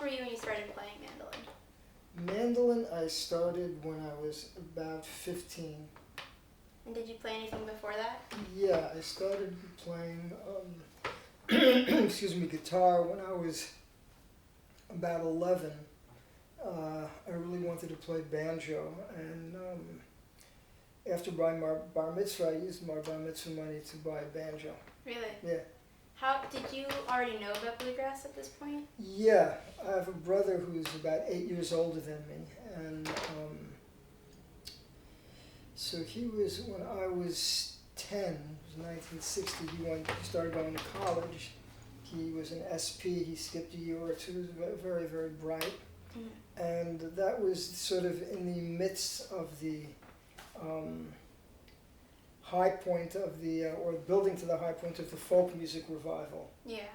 were you when you started playing mandolin? Mandolin I started when I was about 15. And did you play anything before that? Yeah, I started playing guitar when I was about 11. I really wanted to play banjo, and after buying my bar mitzvah, I used my bar mitzvah money to buy a banjo. Really? Yeah. How did you already know about bluegrass at this point? Yeah, I have a brother who's about 8 years older than me, and so he was, when I was 10, it was 1960, he started going to college. He was an SP, he skipped a year or two, he was very, very bright. And that was sort of in the midst of the high point of the, or building to the high point of the folk music revival. Yeah.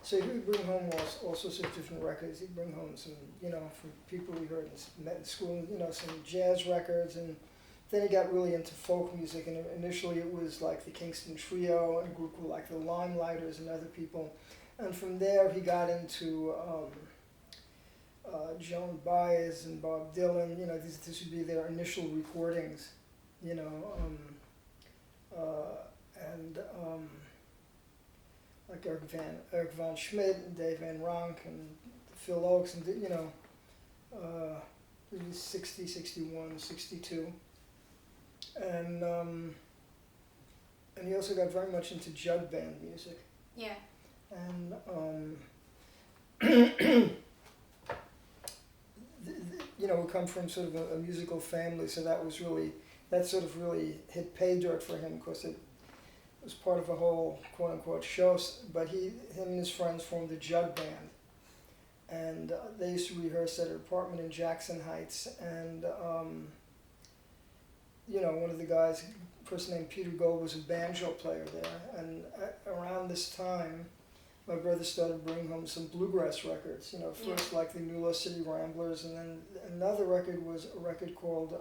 So he would bring home all sorts of different records. He'd bring home some, from people we heard met in school, some jazz records, and then he got really into folk music, and initially it was like the Kingston Trio and a group like the Limelighters and other people. And from there he got into Joan Baez and Bob Dylan, this would be their initial recordings, like Eric Von Schmidt and Dave Van Ronk and Phil Oakes, and it was 60, 61, 62. And he also got very much into jug band music. Yeah. And we come from sort of a musical family, so that sort of really hit pay dirt for him, because it was part of a whole quote unquote show. But him and his friends formed a jug band, and they used to rehearse at an apartment in Jackson Heights. And one of the guys, a person named Peter Gold, was a banjo player there. And around this time, my brother started bringing home some bluegrass records. First like the New Lost City Ramblers, and then another record was a record called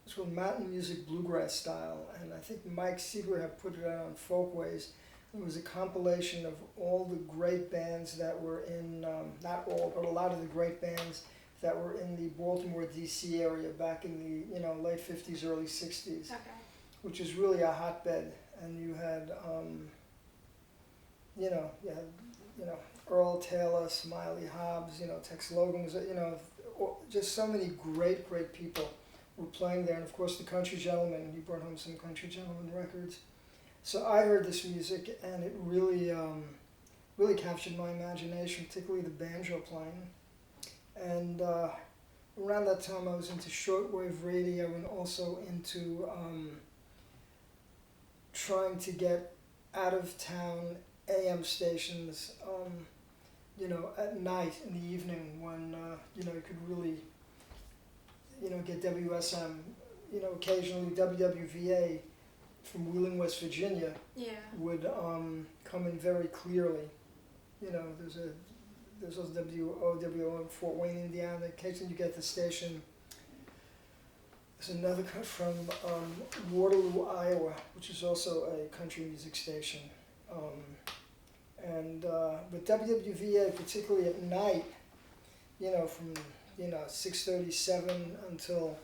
it's called Mountain Music Bluegrass Style, and I think Mike Seeger had put it out on Folkways. It was a compilation of all the great bands that were in, not all, but a lot of the great bands that were in the Baltimore, D.C. area back in the late 50s, early 60s, Okay. which is really a hotbed. And you had, Earl Taylor, Smiley Hobbs, Tex Logan, just so many great, great people were playing there. And of course the Country Gentlemen, he brought home some Country Gentlemen records. So I heard this music, and it really, really captured my imagination, particularly the banjo playing. And around that time I was into shortwave radio, and also into trying to get out of town AM stations, at night, in the evening, when, you could really, get WSM, occasionally WWVA from Wheeling, West Virginia, would come in very clearly. There's also WOWO in Fort Wayne, Indiana. Occasionally you get the station. There's another from Waterloo, Iowa, which is also a country music station. But WWVA, particularly at night, from 6:37 until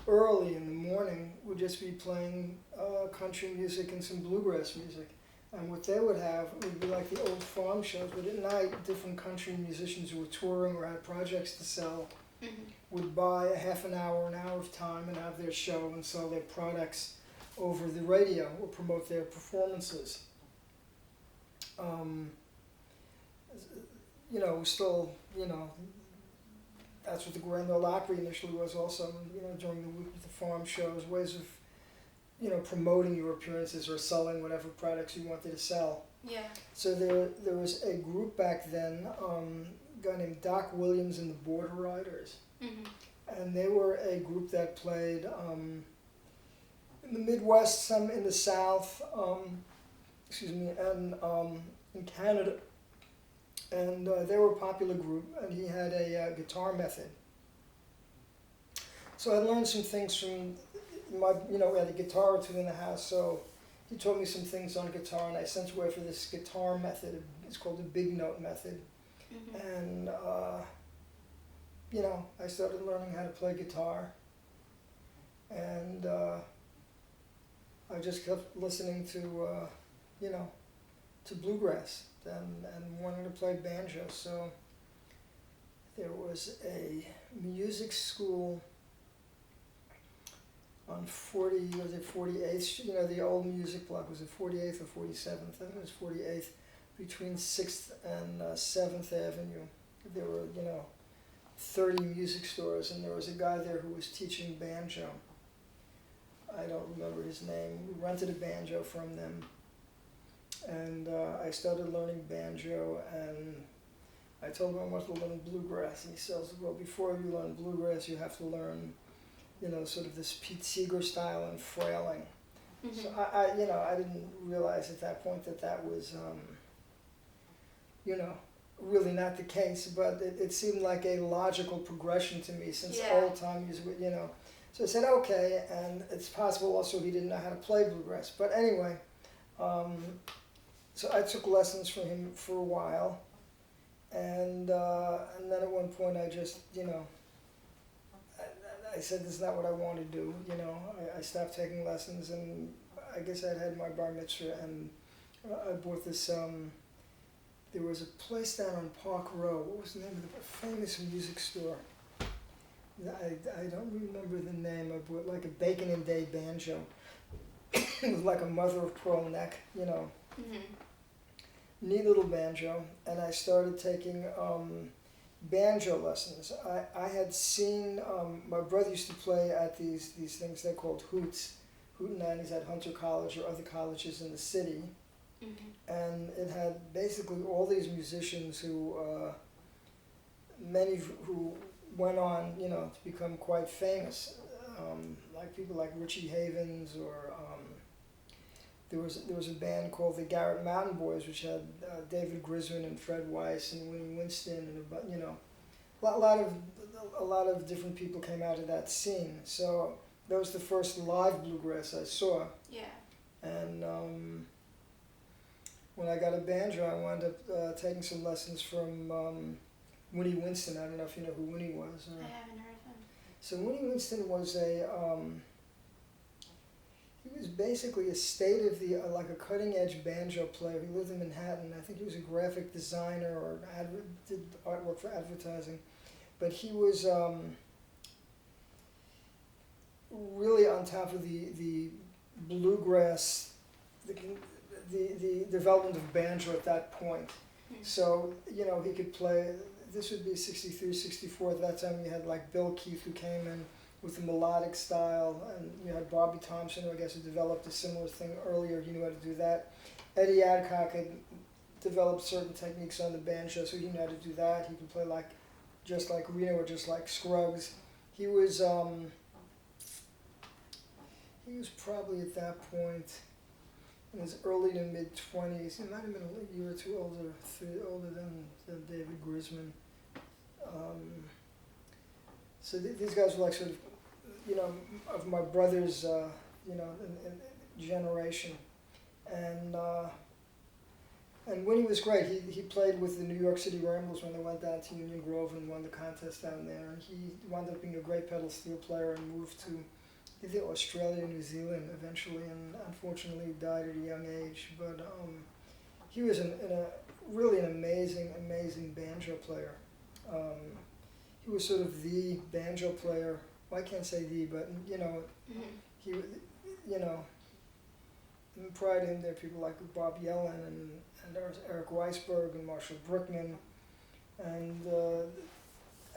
early in the morning, would just be playing country music and some bluegrass music. And what they would have would be like the old farm shows, but at night, different country musicians who were touring or had projects to sell would buy a half an hour of time and have their show and sell their products over the radio or promote their performances. Still, that's what the Grand Ole Opry initially was also, during the week with the farm shows, ways of, promoting your appearances or selling whatever products you wanted to sell. Yeah. So there was a group back then, a guy named Doc Williams and the Border Riders. And they were a group that played in the Midwest, some in the South, and in Canada. And they were a popular group, and he had a guitar method. So I learned some things from my, we had a guitar or two in the house, so he taught me some things on guitar, and I sent away for this guitar method. It's called the big note method. And you know, I started learning how to play guitar, and I just kept listening to you know, to bluegrass and wanting to play banjo. So there was a music school on 48th, you know, the old music block, was it 48th or 47th? I think it was 48th, between 6th and 7th Avenue. There were, you know, 30 music stores, and there was a guy there who was teaching banjo. I don't remember his name. We rented a banjo from them, and I started learning banjo, and I told him I wanted to learn bluegrass, and he says, well, before you learn bluegrass, you have to learn, you know, sort of this Pete Seeger style and frailing. So I, you know, I didn't realize at that point that that was, you know, really not the case, but it seemed like a logical progression to me since old time music, you know. So I said, okay, and it's possible also he didn't know how to play bluegrass. But anyway, so I took lessons from him for a while, and then at one point I just, you know, I said, this is not what I want to do, you know. I stopped taking lessons, and I guess I'd had my bar mitzvah, and I bought this, there was a place down on Park Row. What was the name of the famous music store? I don't remember the name. I bought like a Bacon and Day banjo. It was like a mother of pearl neck, you know. Neat little banjo, and I started taking banjo lessons. I had seen, my brother used to play at these things they called hoots, hootenannies at Hunter College or other colleges in the city. And it had basically all these musicians who, many who went on, you know, to become quite famous, like people like Richie Havens, or there was a band called the Garrett Mountain Boys, which had David Grisman and Fred Weiss and Winnie Winston, and you know, a lot of different people came out of that scene. So that was the first live bluegrass I saw. Yeah. And when I got a banjo, I wound up taking some lessons from Winnie Winston. I don't know if you know who Winnie was. I haven't heard of him. So Winnie Winston was he was basically a like a cutting edge banjo player. He lived in Manhattan. I think he was a graphic designer or did artwork for advertising. But he was really on top of the bluegrass, the development of banjo at that point. So, you know, he could play, this would be 63, 64. At that time you had like Bill Keith, who came in with the melodic style, and you had Bobby Thompson, who I guess had developed a similar thing earlier. He knew how to do that. Eddie Adcock had developed certain techniques on the banjo, so he knew how to do that. He could play like, just like Reno or just like Scruggs. He was probably at that point in his early to mid 20s. He might have been a year or two older than David Grisman. So these guys were like sort of, you know, of my brother's, you know, in generation. And Winnie was great. He played with the New York City Ramblers when they went down to Union Grove and won the contest down there. And he wound up being a great pedal steel player and moved to either Australia or New Zealand eventually, and unfortunately died at a young age. But he was really an amazing banjo player. He was sort of the banjo player. Well, I can't say the, but you know, he, you know, and prior to him there were people like Bob Yellen and there was Eric Weisberg and Marshall Brickman, and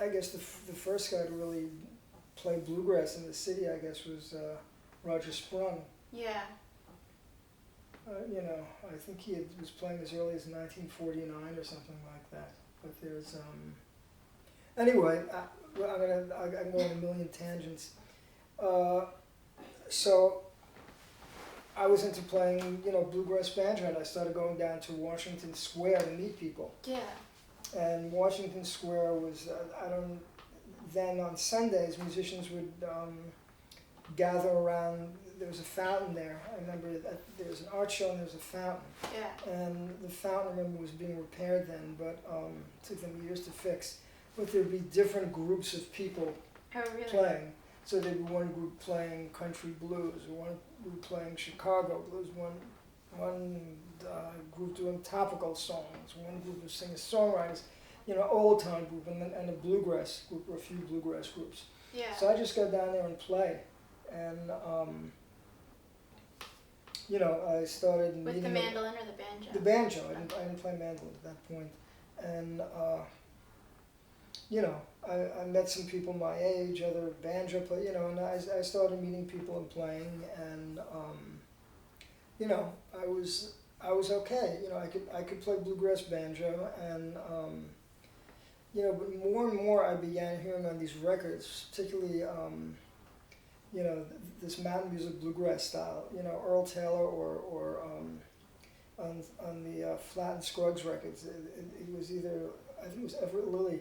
I guess the first guy to really play bluegrass in the city, I guess, was Roger Sprung. Yeah. You know, I think he was playing as early as 1949 or something like that. But there's anyway, I'm going a million tangents. So I was into playing, you know, bluegrass banjo, and I started going down to Washington Square to meet people. Yeah. And Washington Square was, then on Sundays, musicians would gather around there was a fountain there. I remember that there was an art show and there was a fountain. Yeah. And the fountain, I remember, was being repaired then, but it took them years to fix. But there'd be different groups of people Oh, really? playing. So there'd be one group playing country blues, or one group playing Chicago blues, one group doing topical songs, one group was singer-songwriters, old-time group, and a bluegrass group, or a few bluegrass groups. Yeah. So I just go down there and play, and I started With meeting the mandolin or the banjo? the banjo. I didn't play mandolin at that point, and I met some people my age, other banjo play, and I started meeting people and playing, and I was okay. I could play bluegrass banjo, and but more and more I began hearing on these records, particularly this mountain music bluegrass style. Earl Taylor or on the Flat and Scruggs records. It was either, I think it was Everett Lilly,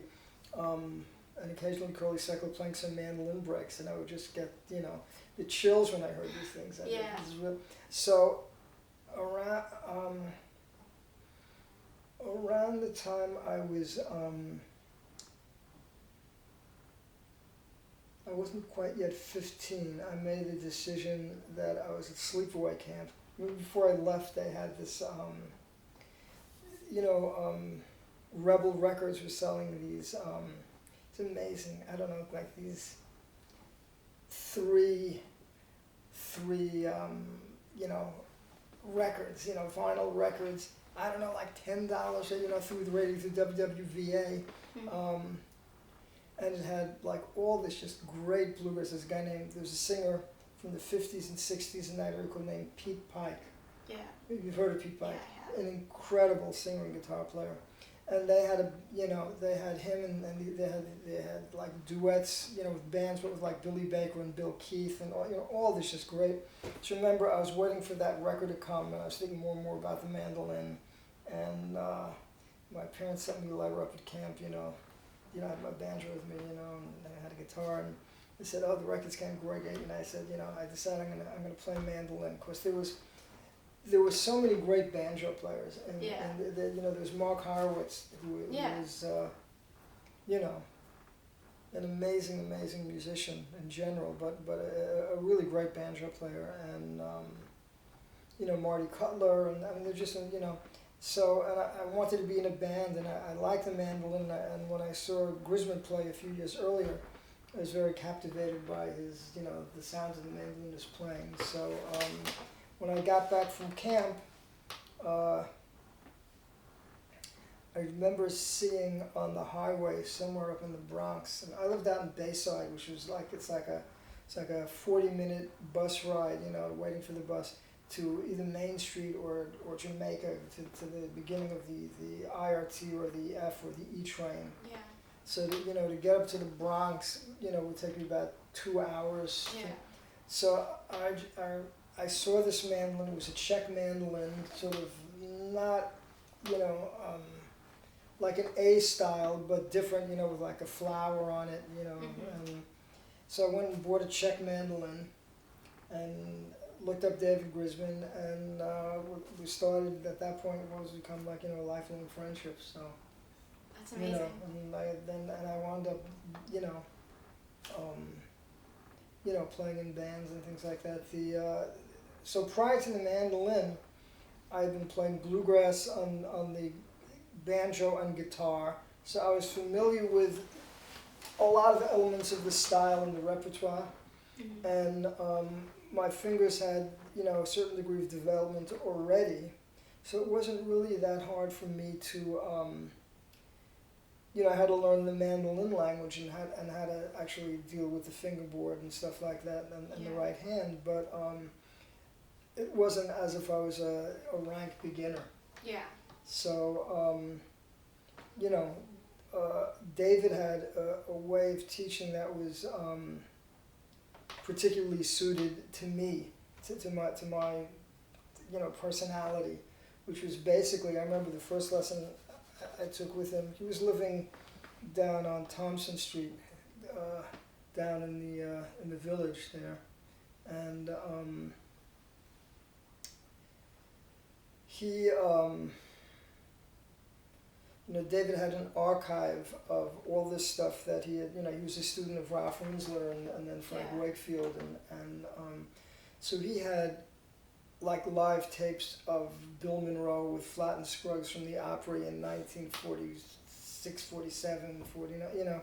and occasionally Curly Seckler playing some mandolin breaks, and I would just get the chills when I heard these things. Yeah. So around the time I wasn't quite yet 15, I made a decision that I was at sleepaway camp. Before I left, they had this, Rebel Records were selling these, it's amazing, I don't know, like these three records, vinyl records, I don't know, like $10, through the radio, through WWVA. Mm-hmm. And it had like all this just great bluegrass. This guy there was a singer from the 50s and 60s in that record named Pete Pike. Yeah. You've heard of Pete Pike? Yeah, I have. An incredible singer and guitar player. And they had they had him and they had like duets, with bands, but with like Billy Baker and Bill Keith and all this just great. So remember, I was waiting for that record to come, and I was thinking more and more about the mandolin. And my parents sent me a letter up at camp, I had my banjo with me, and I had a guitar, and they said, "Oh, the record's getting great," and I said, I decided I'm gonna play mandolin, because there was so many great banjo players, and there's Mark Horowitz, who was an amazing musician in general, but a really great banjo player, and Marty Cutler, and I mean they're just So, and I wanted to be in a band, and I liked the mandolin, and when I saw Grisman play a few years earlier, I was very captivated by his, the sounds of the mandolinist playing. So, when I got back from camp, I remember seeing on the highway somewhere up in the Bronx, and I lived out in Bayside, which was it's like a 40-minute bus ride, waiting for the bus to either Main Street or Jamaica, to the beginning of the IRT or the F or the E train. Yeah. So to get up to the Bronx, would take me about 2 hours. Yeah. So I saw this mandolin. It was a Czech mandolin, sort of not like an A style, but different, with like a flower on it, Mm-hmm. And so I went and bought a Czech mandolin, and looked up David Grisman, and we started at that point. It was become like a lifelong friendship. So that's amazing. And I wound up playing in bands and things like that. So prior to the mandolin, I had been playing bluegrass on the banjo and guitar. So I was familiar with a lot of the elements of the style and the repertoire, Mm-hmm. and my fingers had, a certain degree of development already, so it wasn't really that hard for me to, I had to learn the mandolin language and how to actually deal with the fingerboard and stuff like that, and the right hand, but it wasn't as if I was a rank beginner. Yeah. So, David had a way of teaching that was particularly suited to me, to my personality, which was basically, I remember the first lesson I took with him. He was living down on Thompson Street, down in the village there, and he, David had an archive of all this stuff that he had, he was a student of Ralph Winsler and then Frank Wakefield, and so he had like live tapes of Bill Monroe with Flatt and Scruggs from the Opry in 1946, 47, 49,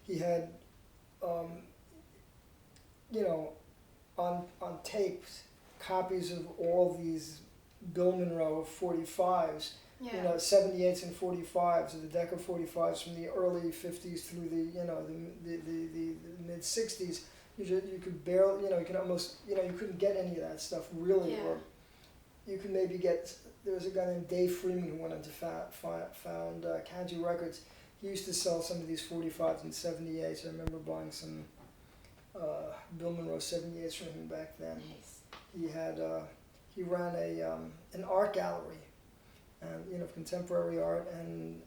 he had, on tapes, copies of all these Bill Monroe 45s, 78s and 45s, the deck of 45s from the early 50s through the mid 60s. You could barely, you could almost, you couldn't get any of that stuff really, or you could maybe get. There was a guy named Dave Freeman who went into found County Records. He used to sell some of these 45s and 78s. I remember buying some Bill Monroe 78s from him back then. Nice. He had he ran an art gallery, and contemporary art, and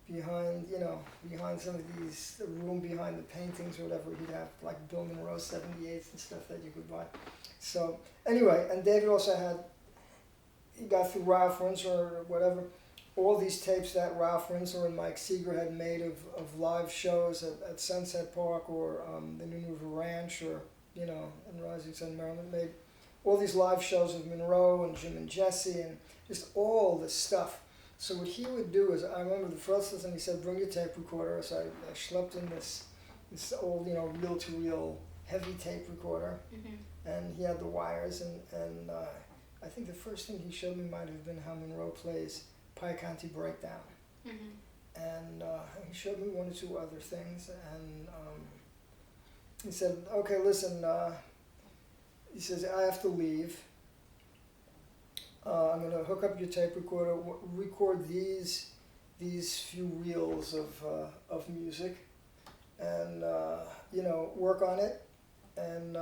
behind some of these, the room behind the paintings or whatever, he'd have like Bill Monroe 78s and stuff that you could buy. So anyway, and David also had, he got through Ralph Winsler or whatever, all these tapes that Ralph Winsler and Mike Seeger had made of live shows at Sunset Park or the New River Ranch or, in Rising Sun, Maryland, made all these live shows of Monroe and Jim and Jesse and just all this stuff. So what he would do is, I remember the first time he said, bring your tape recorder. So I schlepped in this old, reel-to-reel heavy tape recorder, and he had the wires, and I think the first thing he showed me might have been how Monroe plays Pike County Breakdown. And he showed me one or two other things, and he said, okay, listen, he says, I have to leave. I'm going to hook up your tape recorder, record these few reels of music, and work on it. And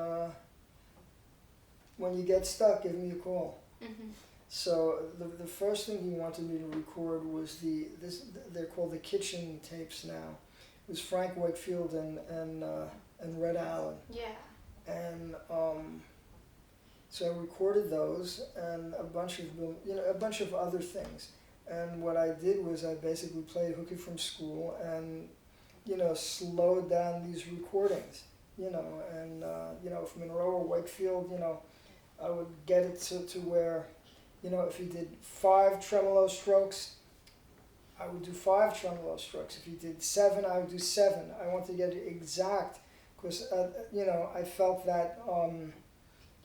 when you get stuck, give me a call. So the first thing he wanted me to record was they're called the kitchen tapes now. It was Frank Wakefield and Red Allen. Yeah. And so I recorded those and a bunch of other things. And what I did was I basically played hooky from school and, slowed down these recordings, and, from Monroe or Wakefield, I would get it to where, if he did 5 tremolo strokes, I would do 5 tremolo strokes. If he did 7, I would do 7. I wanted to get it exact because, I felt that,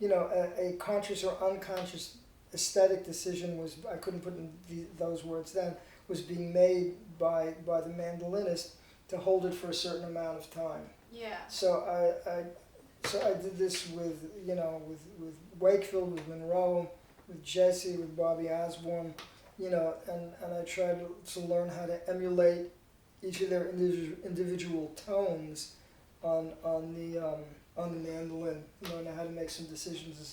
a conscious or unconscious aesthetic decision was, I couldn't put in those words then, was being made by the mandolinist to hold it for a certain amount of time. Yeah. So I did this with Wakefield, with Monroe, with Jesse, with Bobby Osborne, and I tried to learn how to emulate each of their individual tones on the mandolin, and how to make some decisions as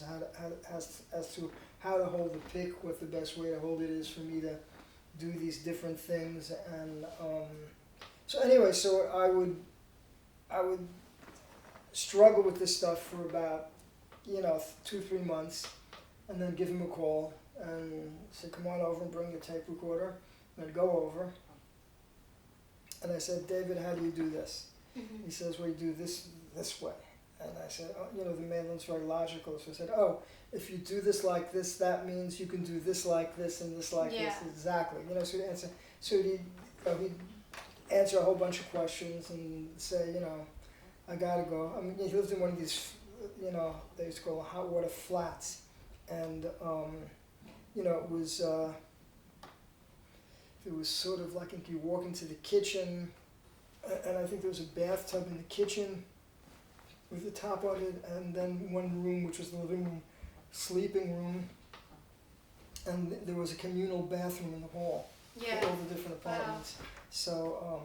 to how to hold the pick, what the best way to hold it is for me to do these different things, and so anyway, so I would struggle with this stuff for about 2-3 months, and then give him a call and say, come on over and bring your tape recorder, and I'd go over, and I said, David, how do you do this? He says, well, you do this way. And I said, the mandolin's very logical. So I said, if you do this like this, that means you can do this like this and this like this. Exactly. So he'd answer a whole bunch of questions and say, I gotta go. I mean, he lived in one of these, they used to call hot water flats. And, it was sort of like if you walk into the kitchen, and I think there was a bathtub in the kitchen with the top on it, and then one room, which was the living room, sleeping room, and there was a communal bathroom in the hall for all the different apartments. Wow. So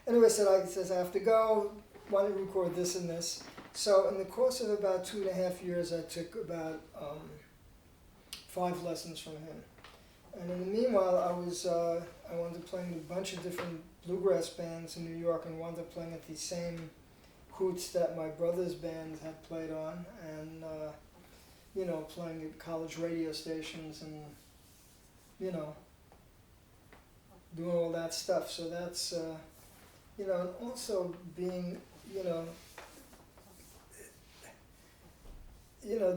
anyway, he says, I have to go, why don't you record this and this? So in the course of about 2.5 years, I took about 5 lessons from him. And in the meanwhile, I wound up playing with a bunch of different bluegrass bands in New York, and wound up playing at the same hoots that my brother's band had played on, and you know, playing at college radio stations, and you know, doing all that stuff. So that's you know, and also being, you know,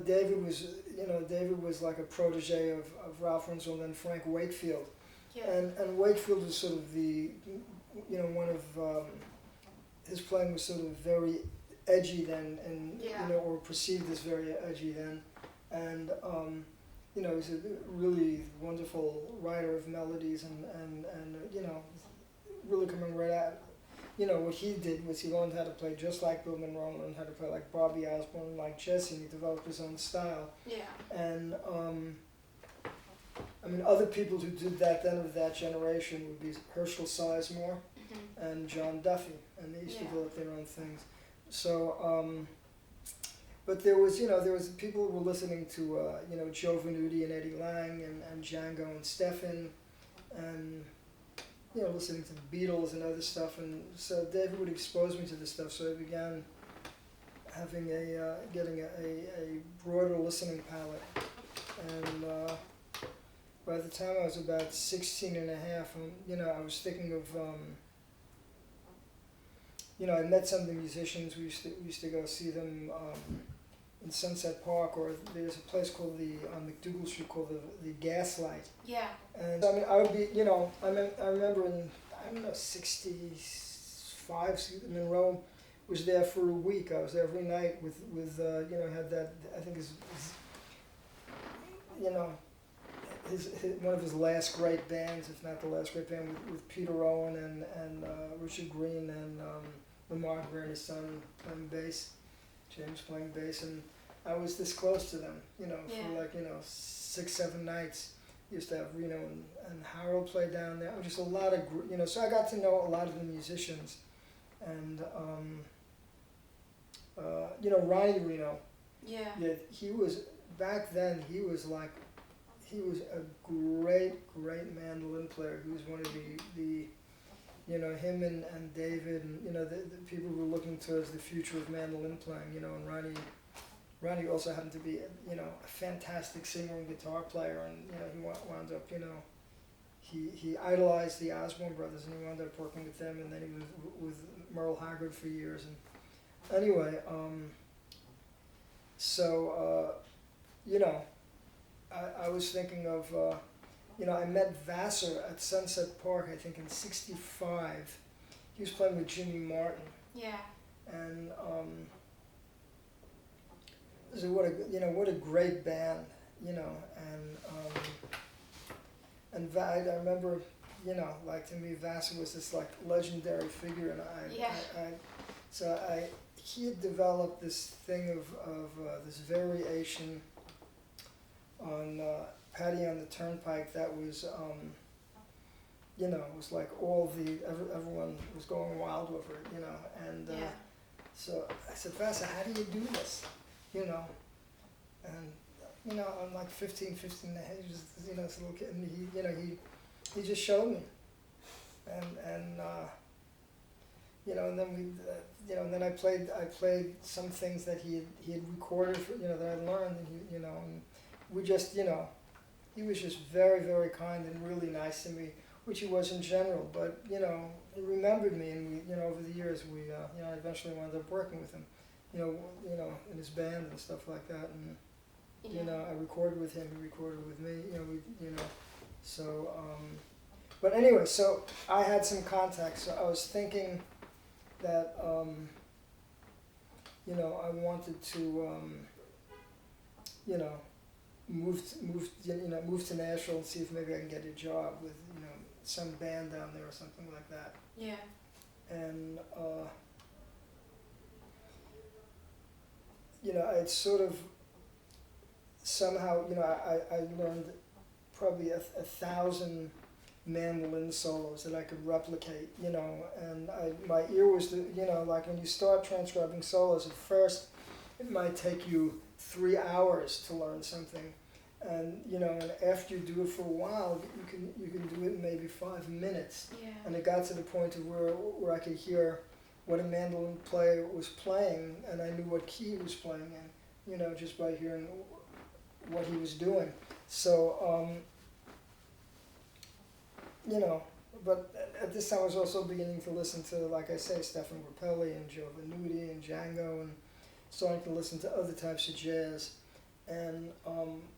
David was like a protege of Ralph Runsell and then Frank Wakefield. Yeah. And Wakefield was sort of the, you know, one of, his playing was sort of very edgy then, and, Yeah. you know, or perceived as very edgy then. And, you know, he's a really wonderful writer of melodies, and you know, really coming right at, you know, what he did was he learned how to play just like Bill Monroe, learned how to play like Bobby Osborne, like Jesse, and he developed his own style. Yeah. And I mean, other people who did that then of that generation would be Herschel Sizemore Mhm. and John Duffy, and they used to Yeah. develop their own things. So, but there was, you know, people who were listening to, you know, Joe Venuti and Eddie Lang, and Django and Stephan, and, you know, listening to the Beatles and other stuff. And so David would expose me to this stuff, so I began having getting a broader listening palette. And by the time I was about 16 and a half, you know, I was thinking of, you know, I met some of the musicians. We used to go see them in Sunset Park, or there's a place called on McDougal Street called the Gaslight. Yeah. And I mean, I would be, you know, I remember in, I don't know, 65, Monroe was there for a week. I was there every night with you know, had that, I think his you know, his one of his last great bands, if not the last great band, with Peter Rowan and Richard Green and Lamar Greer and his son playing bass, James playing bass, and I was this close to them, you know, Yeah. for like, you know, 6-7 nights. Used to have Reno and Harold play down there. Just a lot of, you know, so I got to know a lot of the musicians, and you know, Ronnie Reno. Yeah. Yeah, he was, back then he was a great mandolin player. He was one of the you know, him and David, and you know, the people who were looking towards the future of mandolin playing, you know, and Ronnie also happened to be, you know, a fantastic singer and guitar player, and you know, he wound up, you know, he idolized the Osborne brothers, and he wound up working with them, and then he was with Merle Haggard for years. And anyway, so you know, I was thinking of, you know, I met Vassar at Sunset Park, I think in '65. He was playing with Jimmy Martin, Yeah. and so what a great band, you know, and I remember, you know, like, to me Vassar was this like legendary figure, and he had developed this thing of this variation on Patty on the Turnpike that was, you know, it was like everyone was going wild over it, you know, and Yeah. so I said, Vassar, how do you do this, you know? And you know, I'm like 15 and a half, just, you know, this little kid, and he, you know, he just showed me, and you know, and then we, you know, and then I played some things that he had recorded, for, you know, that I learned, and he, you know, and we just, you know, he was just very, very kind and really nice to me, which he was in general, but, you know, he remembered me, and we, you know, over the years, we, you know, I eventually wound up working with him, you know, in his band and stuff like that, and, you know, I recorded with him, he recorded with me, you know, you know, so, but anyway, so I had some contacts, so I was thinking that, you know, I wanted to, you know, move to Nashville and see if maybe I can get a job with, you know, some band down there or something like that. Yeah. And you know, I'd sort of somehow, you know, I learned probably 1,000 mandolin solos that I could replicate, you know, and my ear was, you know, like when you start transcribing solos, at first it might take you 3 hours to learn something, and you know, and after you do it for a while, you can do it in maybe 5 minutes. Yeah. And it got to the point of where I could hear what a mandolin player was playing, and I knew what key he was playing in, just by hearing what he was doing. So, but at this time I was also beginning to listen to, like I say, Stefan Grappelli and Joe Venuti and Django, and starting to listen to other types of jazz. And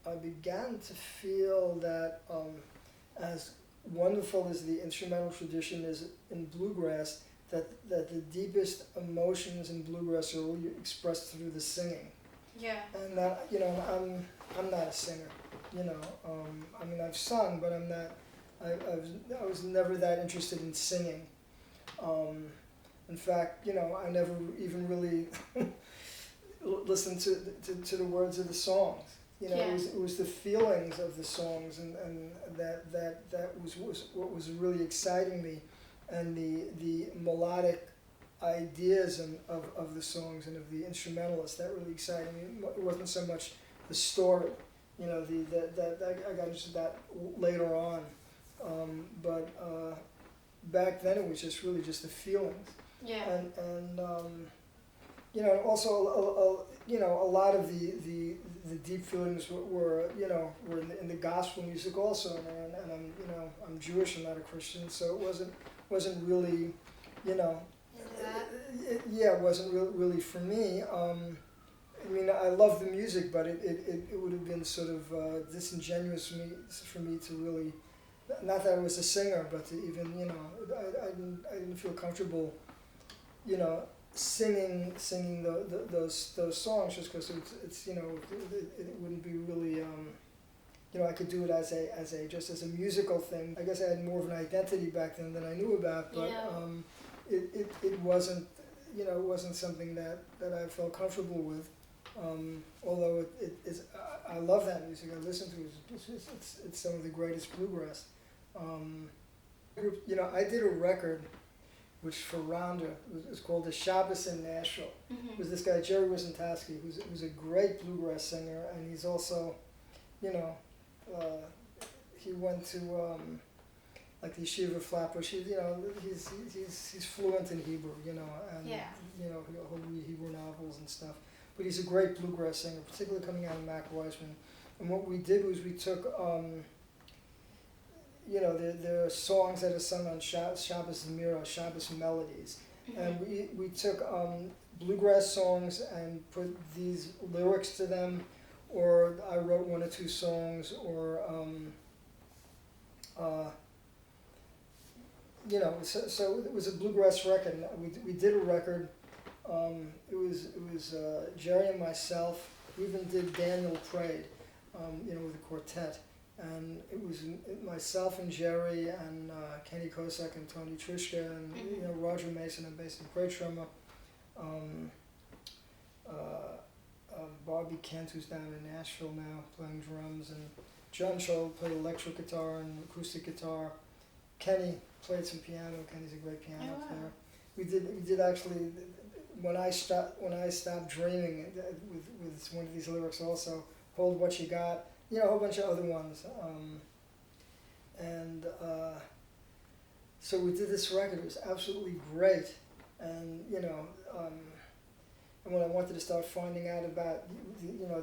I began to feel that as wonderful as the instrumental tradition is in bluegrass, that the deepest emotions in bluegrass are really expressed through the singing. Yeah. And that, I'm not a singer. I mean, I've sung, but I'm not. I was never that interested in singing. In fact, I never even really listened to the words of the songs. It was the feelings of the songs, and that was what was really exciting me, and the melodic ideas of the songs and of the instrumentalists that really excited me. It wasn't so much the story, I got into that later on, but back then it was just really just the feelings. Yeah. And also a lot of the deep feelings were in the gospel music also, and I'm Jewish, I'm not a Christian, so it wasn't really it wasn't really for me. I mean, I love the music, but it would have been sort of disingenuous for me to really, not that I was a singer, but to even I didn't feel comfortable singing those songs, just because it's it wouldn't be really I could do it as a musical thing. I guess I had more of an identity back then than I knew about, but it wasn't it wasn't something that I felt comfortable with. Although it is, I love that music. I listen to it. It's some of the greatest bluegrass. I did a record, which for Ronda was called The Shabbos in Nashville. Mm-hmm. It was this guy Jerry Wozentowski, who's a great bluegrass singer, and he's also, he went to like the Yeshiva of Flatbush. He's fluent in Hebrew, and he'll read Hebrew novels and stuff. But he's a great bluegrass singer, particularly coming out of Mac Wiseman. And what we did was we took, the songs that are sung on Shabbos Mira, Shabbos melodies, and we took bluegrass songs and put these lyrics to them, or I wrote one or two songs, or so it was a bluegrass record. We did a record. It was Jerry and myself. We even did Daniel Prade, with a quartet, and it was myself and Jerry and Kenny Kosek and Tony Trischka and Roger Mason and bass and great drummer. Bobby Kent, who's down in Nashville now playing drums, and John Scholl played electric guitar and acoustic guitar. Kenny played some piano. Kenny's a great piano player. We did actually. When I stopped dreaming, with one of these lyrics also, hold what you got, a whole bunch of other ones, and so we did this record. It was absolutely great, and and when I wanted to start finding out about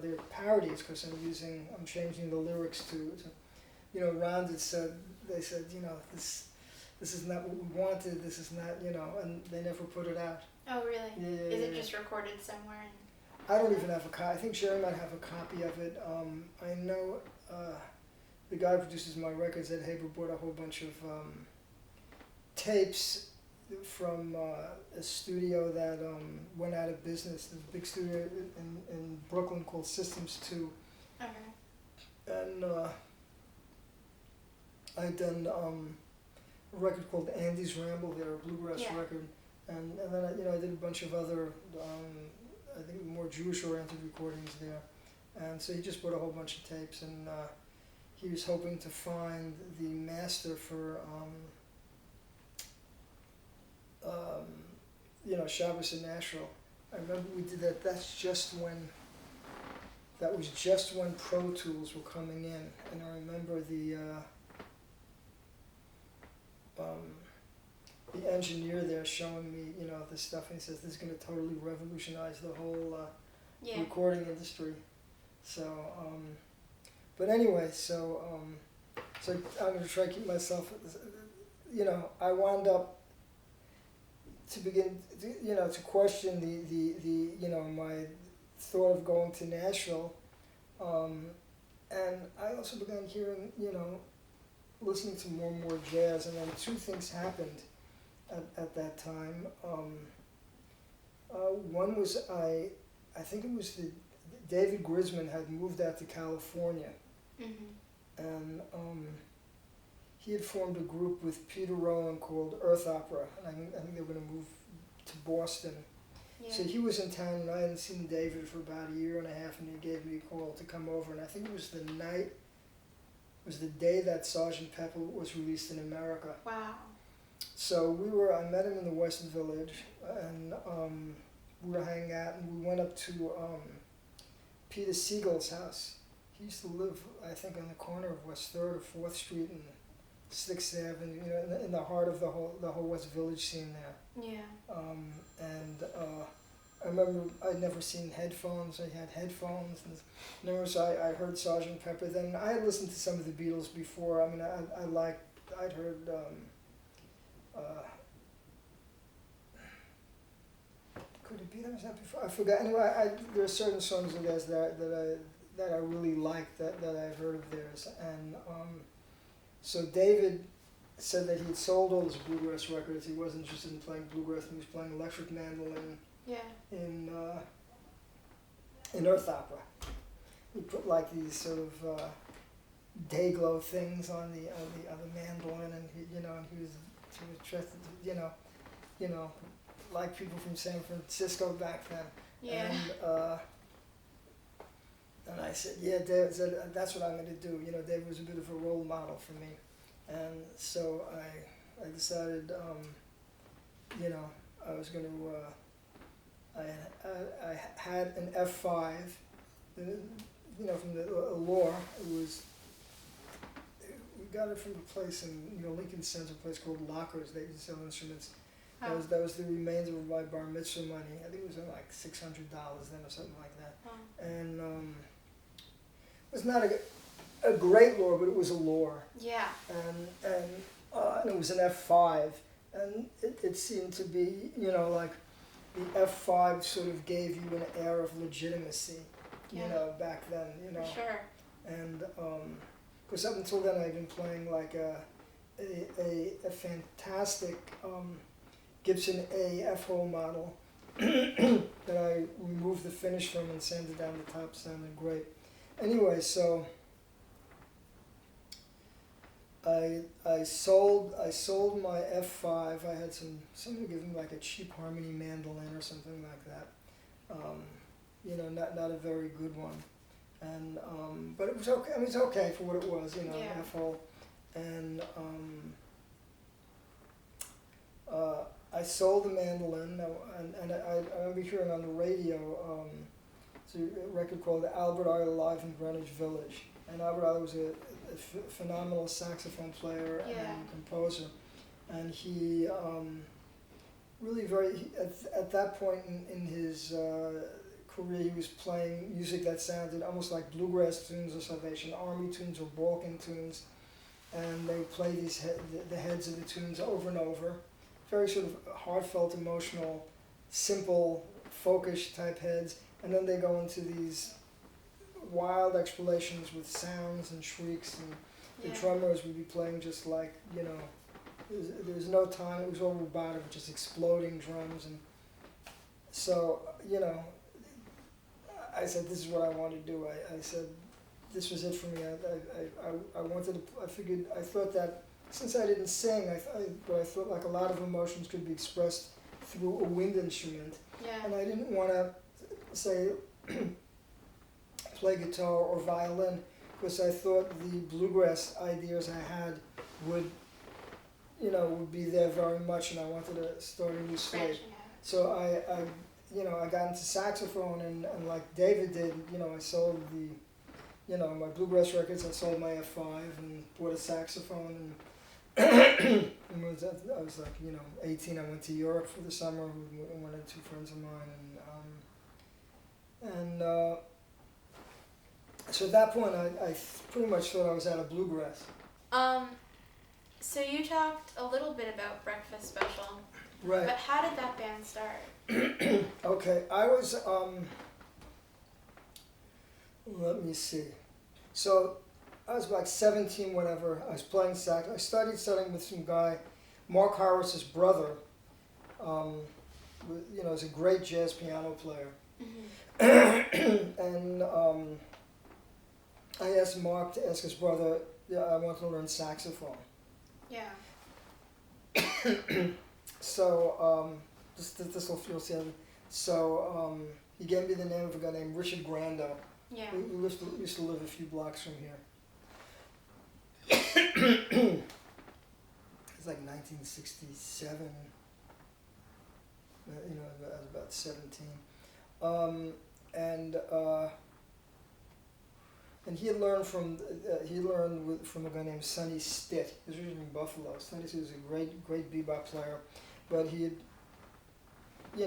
their parodies, because I'm changing the lyrics to Ron had said, they said this is not what we wanted, this is not and they never put it out. Oh, really? Yeah. Is it just recorded somewhere? I don't even have a copy. I think Jerry might have a copy of it. I know the guy who produces my records, Ed Haber, bought a whole bunch of tapes from a studio that went out of business. There's a big studio in Brooklyn called Systems 2. Okay. And I'd done a record called Andy's Ramble there, a bluegrass record. And then I did a bunch of other, I think more Jewish-oriented recordings there. And so he just bought a whole bunch of tapes, and he was hoping to find the master for, Shabbos in Nashville. I remember we did that. That was just when Pro Tools were coming in, and I remember the engineer there showing me, you know, this stuff, and he says this is going to totally revolutionize the whole Yeah. recording industry. So, but anyway, so I'm going to try to keep myself, you know, I wound up to begin, you know, to question the you know, my thought of going to Nashville, and I also began hearing, you know, listening to more and more jazz, and then two things happened at that time. One was I think it was David Grisman had moved out to California, and he had formed a group with Peter Rowan called Earth Opera, and I think they were going to move to Boston. Yeah. So he was in town, and I hadn't seen David for about a year and a half, and he gave me a call to come over, and I think it was the day that Sgt. Pepper was released in America. Wow. So I met him in the West Village, and we were hanging out, and we went up to Peter Siegel's house. He used to live, I think, on the corner of West 3rd or 4th Street and 6th Avenue, you know, in the heart of the whole West Village scene there. Yeah. I remember I'd never seen headphones. I had headphones, and so I heard Sgt. Pepper. Then I had listened to some of the Beatles before. I mean, I'd heard. Could it be that was that before? I forgot. Anyway, there are certain songs of theirs that I really liked that I've heard of theirs, and so David said that he had sold all his bluegrass records. He wasn't interested in playing bluegrass, and he was playing electric mandolin. Yeah. In Earth Opera. We put like these sort of day glow things on the mandolin, and he was interested, you know, like people from San Francisco back then. Yeah. And I said, yeah, David said, that's what I'm going to do. You know, David was a bit of a role model for me, and so I decided, you know, I was going to. I had an F5, you know, from the Lore. We got it from a place in, you know, Lincoln Center, a place called Lockers. They used to sell instruments. Oh. That was the remainder of my bar mitzvah money. I think it was like $600 then or something like that. Oh. And it was not a great Lore, but it was a Lore. Yeah. And it was an F5, and it seemed to be, you know, like. The F5 sort of gave you an air of legitimacy, you know, back then, you know. For sure. And because up until then I'd been playing like a fantastic Gibson A F-hole model that I removed the finish from and sanded down the top, sounded great. Anyway, so I sold my F5. I had somebody give me like a cheap harmony mandolin or something like that. You know, not a very good one, and but it was okay. I mean, it's okay for what it was, you know, Yeah. F-hole, and I sold the mandolin, and I remember hearing on the radio it's a record called Albert Ayler Live in Greenwich Village, and Albert Ayler was a phenomenal saxophone player and composer, and he really at that point in his career, he was playing music that sounded almost like bluegrass tunes or Salvation Army tunes or Balkan tunes, and they play the heads of the tunes over and over, very sort of heartfelt, emotional, simple, folkish type heads, and then they go into these wild explorations with sounds and shrieks, and the drummers would be playing just like, you know, there was no time, it was all robotic, just exploding drums. And so, you know, I said, this is what I want to do. I said, this was it for me. I wanted to, I thought that since I didn't sing, but I thought like a lot of emotions could be expressed through a wind instrument. Yeah. And I didn't want to say, play guitar or violin, because I thought the bluegrass ideas I had would be there very much, and I wanted to start a new slate. So I got into saxophone, and like David did, you know, I sold my bluegrass records, I sold my F5 and bought a saxophone, I was like, 18. I went to Europe for the summer. We went with two friends of mine, and so at that point, I pretty much thought I was out of bluegrass. So you talked a little bit about Breakfast Special. Right. But how did that band start? Okay, I was, let me see. So I was like 17, whatever. I was playing sax. I started studying with some guy, Mark Harris's brother. Is a great jazz piano player. And I asked Mark to ask his brother, I want to learn saxophone. Yeah. So, this will feel silly. So, he gave me the name of a guy named Richard Grando. Yeah. Who used to live a few blocks from here. It's like 1967. I was about 17. And he had learned from a guy named Sonny Stitt. He was originally in Buffalo. Sonny Stitt was a great bebop player, but he had,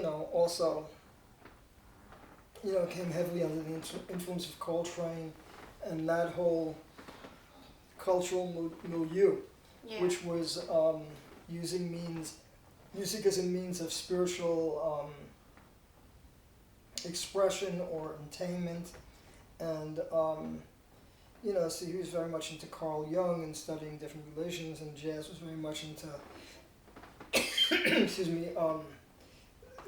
also, came heavily under the influence of Coltrane and that whole cultural milieu, Yeah. which was using music as a means of spiritual expression or attainment, and so he was very much into Carl Jung and studying different religions, and jazz was very much into excuse me,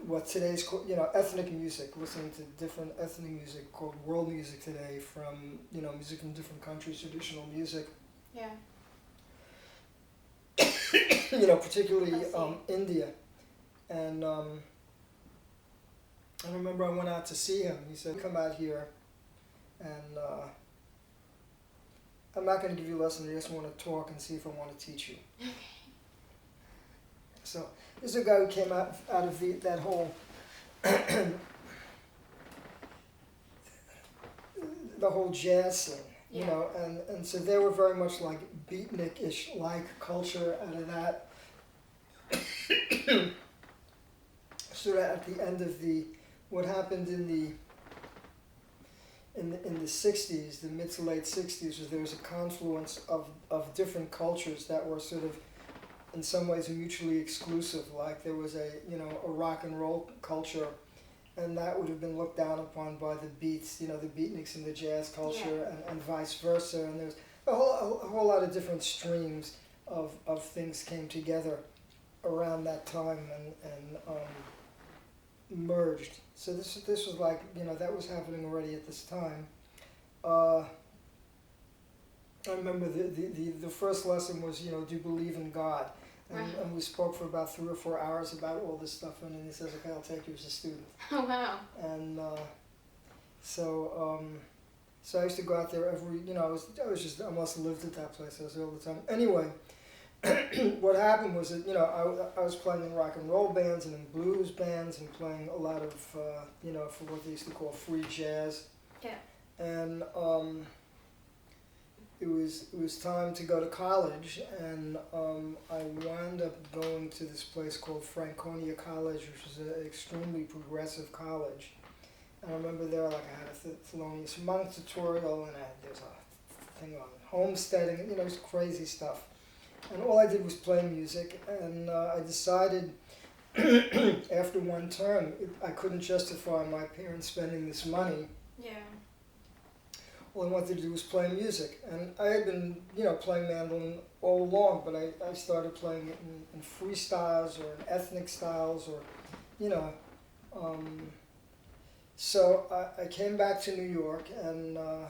what today's called, ethnic music, listening to different ethnic music called world music today, from music from different countries, traditional music. Yeah. Particularly India. And I remember I went out to see him. He said, come out here, and I'm not going to give you a lesson, I just want to talk and see if I want to teach you. Okay. So this is a guy who came out of that whole the whole jazz scene, Yeah. and so they were very much like beatnik-ish like culture out of that. Sort of at the end of what happened in the 60s, the mid to late 60s, was there was a confluence of different cultures that were sort of in some ways mutually exclusive. Like there was a rock and roll culture, and that would have been looked down upon by the beats, the beatniks in the jazz culture, and vice versa. And there was a whole lot of different streams of things came together around that time and merged. So this was like, that was happening already at this time. I remember the first lesson was, do you believe in God? And we spoke for about 3 or 4 hours about all this stuff, and then he says, okay, I'll take you as a student. Oh, wow. And so I used to go out there every, I must have lived at that place, I was there all the time. Anyway, what happened was that, I was playing in rock and roll bands and in blues bands and playing a lot of, for what they used to call free jazz. Yeah. And it was time to go to college, and I wound up going to this place called Franconia College, which was an extremely progressive college. And I remember there, like, I had a Thelonious Monk tutorial, and there's a thing on homesteading, it was crazy stuff. And all I did was play music, and I decided after one term I couldn't justify my parents spending this money. Yeah. All I wanted to do was play music, and I had been, playing mandolin all along, but I started playing it in freestyles or in ethnic styles, or, so I came back to New York, and I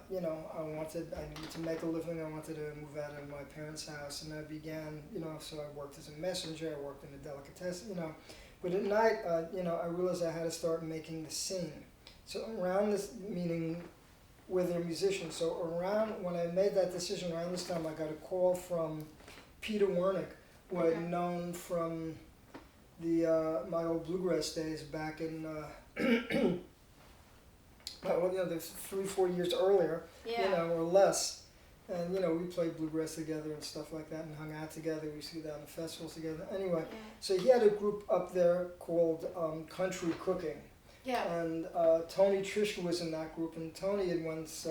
needed to make a living. I wanted to move out of my parents' house, and I began, so I worked as a messenger. I worked in a delicatessen, But at night, I realized I had to start making the scene. So around this, meaning where they're musicians. So around, when I made that decision, around this time, I got a call from Peter Wernick, who I'd known from my old bluegrass days back in, the 3-4 years earlier, or less. And we played bluegrass together and stuff like that, and hung out together. We used to go down to festivals together. Anyway, Yeah. so he had a group up there called Country Cooking, Yeah. and Tony Trischka was in that group. And Tony had once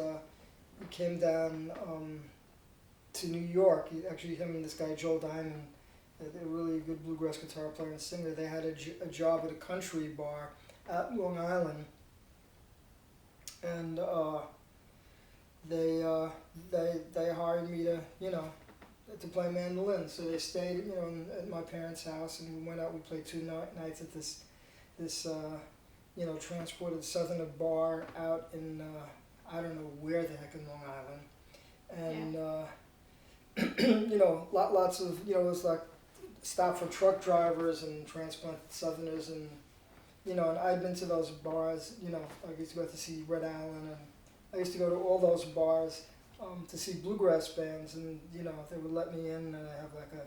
he came down to New York. Him and this guy Joel Diamond, a really good bluegrass guitar player and singer. They had a job at a country bar at Long Island, and they hired me to play mandolin. So they stayed at my parents' house, and we went out. We played 2 nights at this transported Southerner bar out in I don't know where the heck in Long Island, and lots of it was like stop for truck drivers and transplanted Southerners, and and I'd been to those bars. I used to go to see Red Allen, and I used to go to all those bars to see bluegrass bands, and they would let me in, and I have like a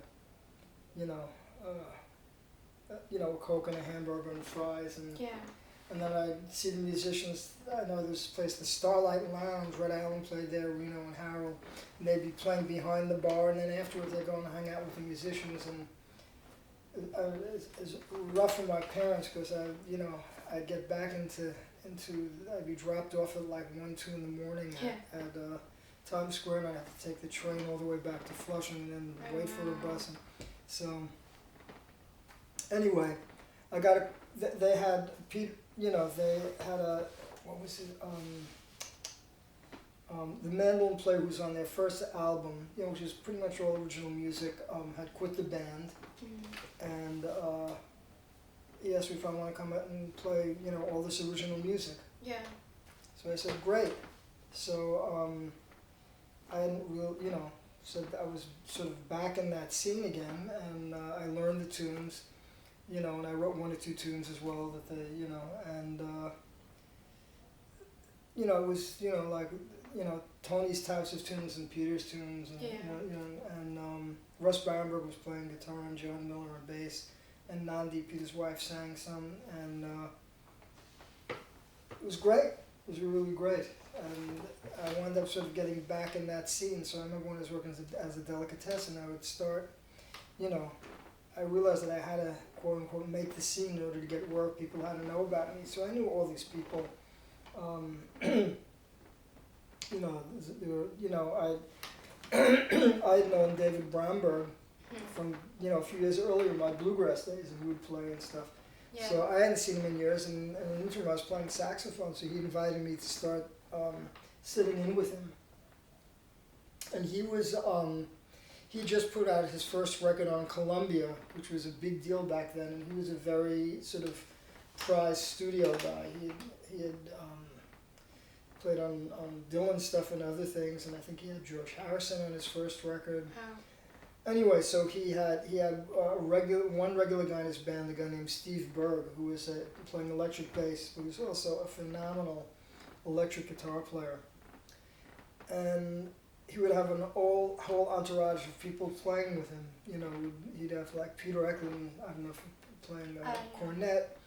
Coke and a hamburger and fries, and and then I'd see the musicians. I know there's a place, the Starlight Lounge. Red Allen played there, Reno and Harold, and they'd be playing behind the bar, and then afterwards they'd go and hang out with the musicians. And it's rough for my parents because I'd get back into I'd be dropped off at like 1-2 in the morning at Times Square, and I'd have to take the train all the way back to Flushing and then wait for a bus. And so anyway, I got a. They had they had a, what was it? The mandolin player who was on their first album, which is pretty much all original music, had quit the band, and he asked me if I want to come out and play, all this original music. Yeah. So I said, great. So I hadn't so I was sort of back in that scene again, and I learned the tunes, and I wrote 1 or 2 tunes as well that they, and it was, like, Tony's types of tunes and Peter's tunes, and and Russ Bamberg was playing guitar and John Miller on bass, and Nandi, Peter's wife, sang some, and it was great. It was really great, and I wound up sort of getting back in that scene. So I remember when I was working as a delicatessen, I would start, I realized that I had to, quote unquote, make the scene in order to get work. People had to know about me, so I knew all these people. I'd known David Bromberg from a few years earlier, my bluegrass days, and he would play and stuff. Yeah. So I hadn't seen him in years, and in the interim I was playing saxophone, so he invited me to start sitting in with him. And he was he just put out his first record on Columbia, which was a big deal back then, and he was a very sort of prized studio guy. He had played on Dylan stuff and other things, and I think he had George Harrison on his first record. Oh. Anyway, so he had one regular guy in his band, a guy named Steve Berg, who was playing electric bass, but he was also a phenomenal electric guitar player. And he would have whole entourage of people playing with him. He'd have like Peter Eklund, I don't know if playing cornet,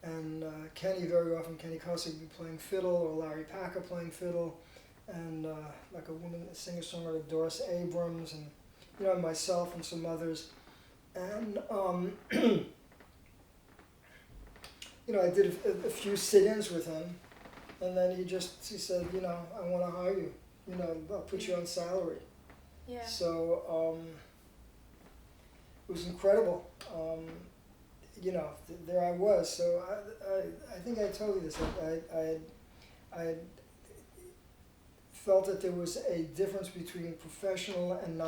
and very often Kenny Kosek would be playing fiddle, or Larry Packer playing fiddle, and like a woman, a singer-songwriter, Doris Abrams, and myself and some others. And I did a few sit-ins with him, and then he said, I want to hire you. I'll put you on salary. Yeah. So it was incredible. There I was. So I think I told you this. I had felt that there was a difference between professional and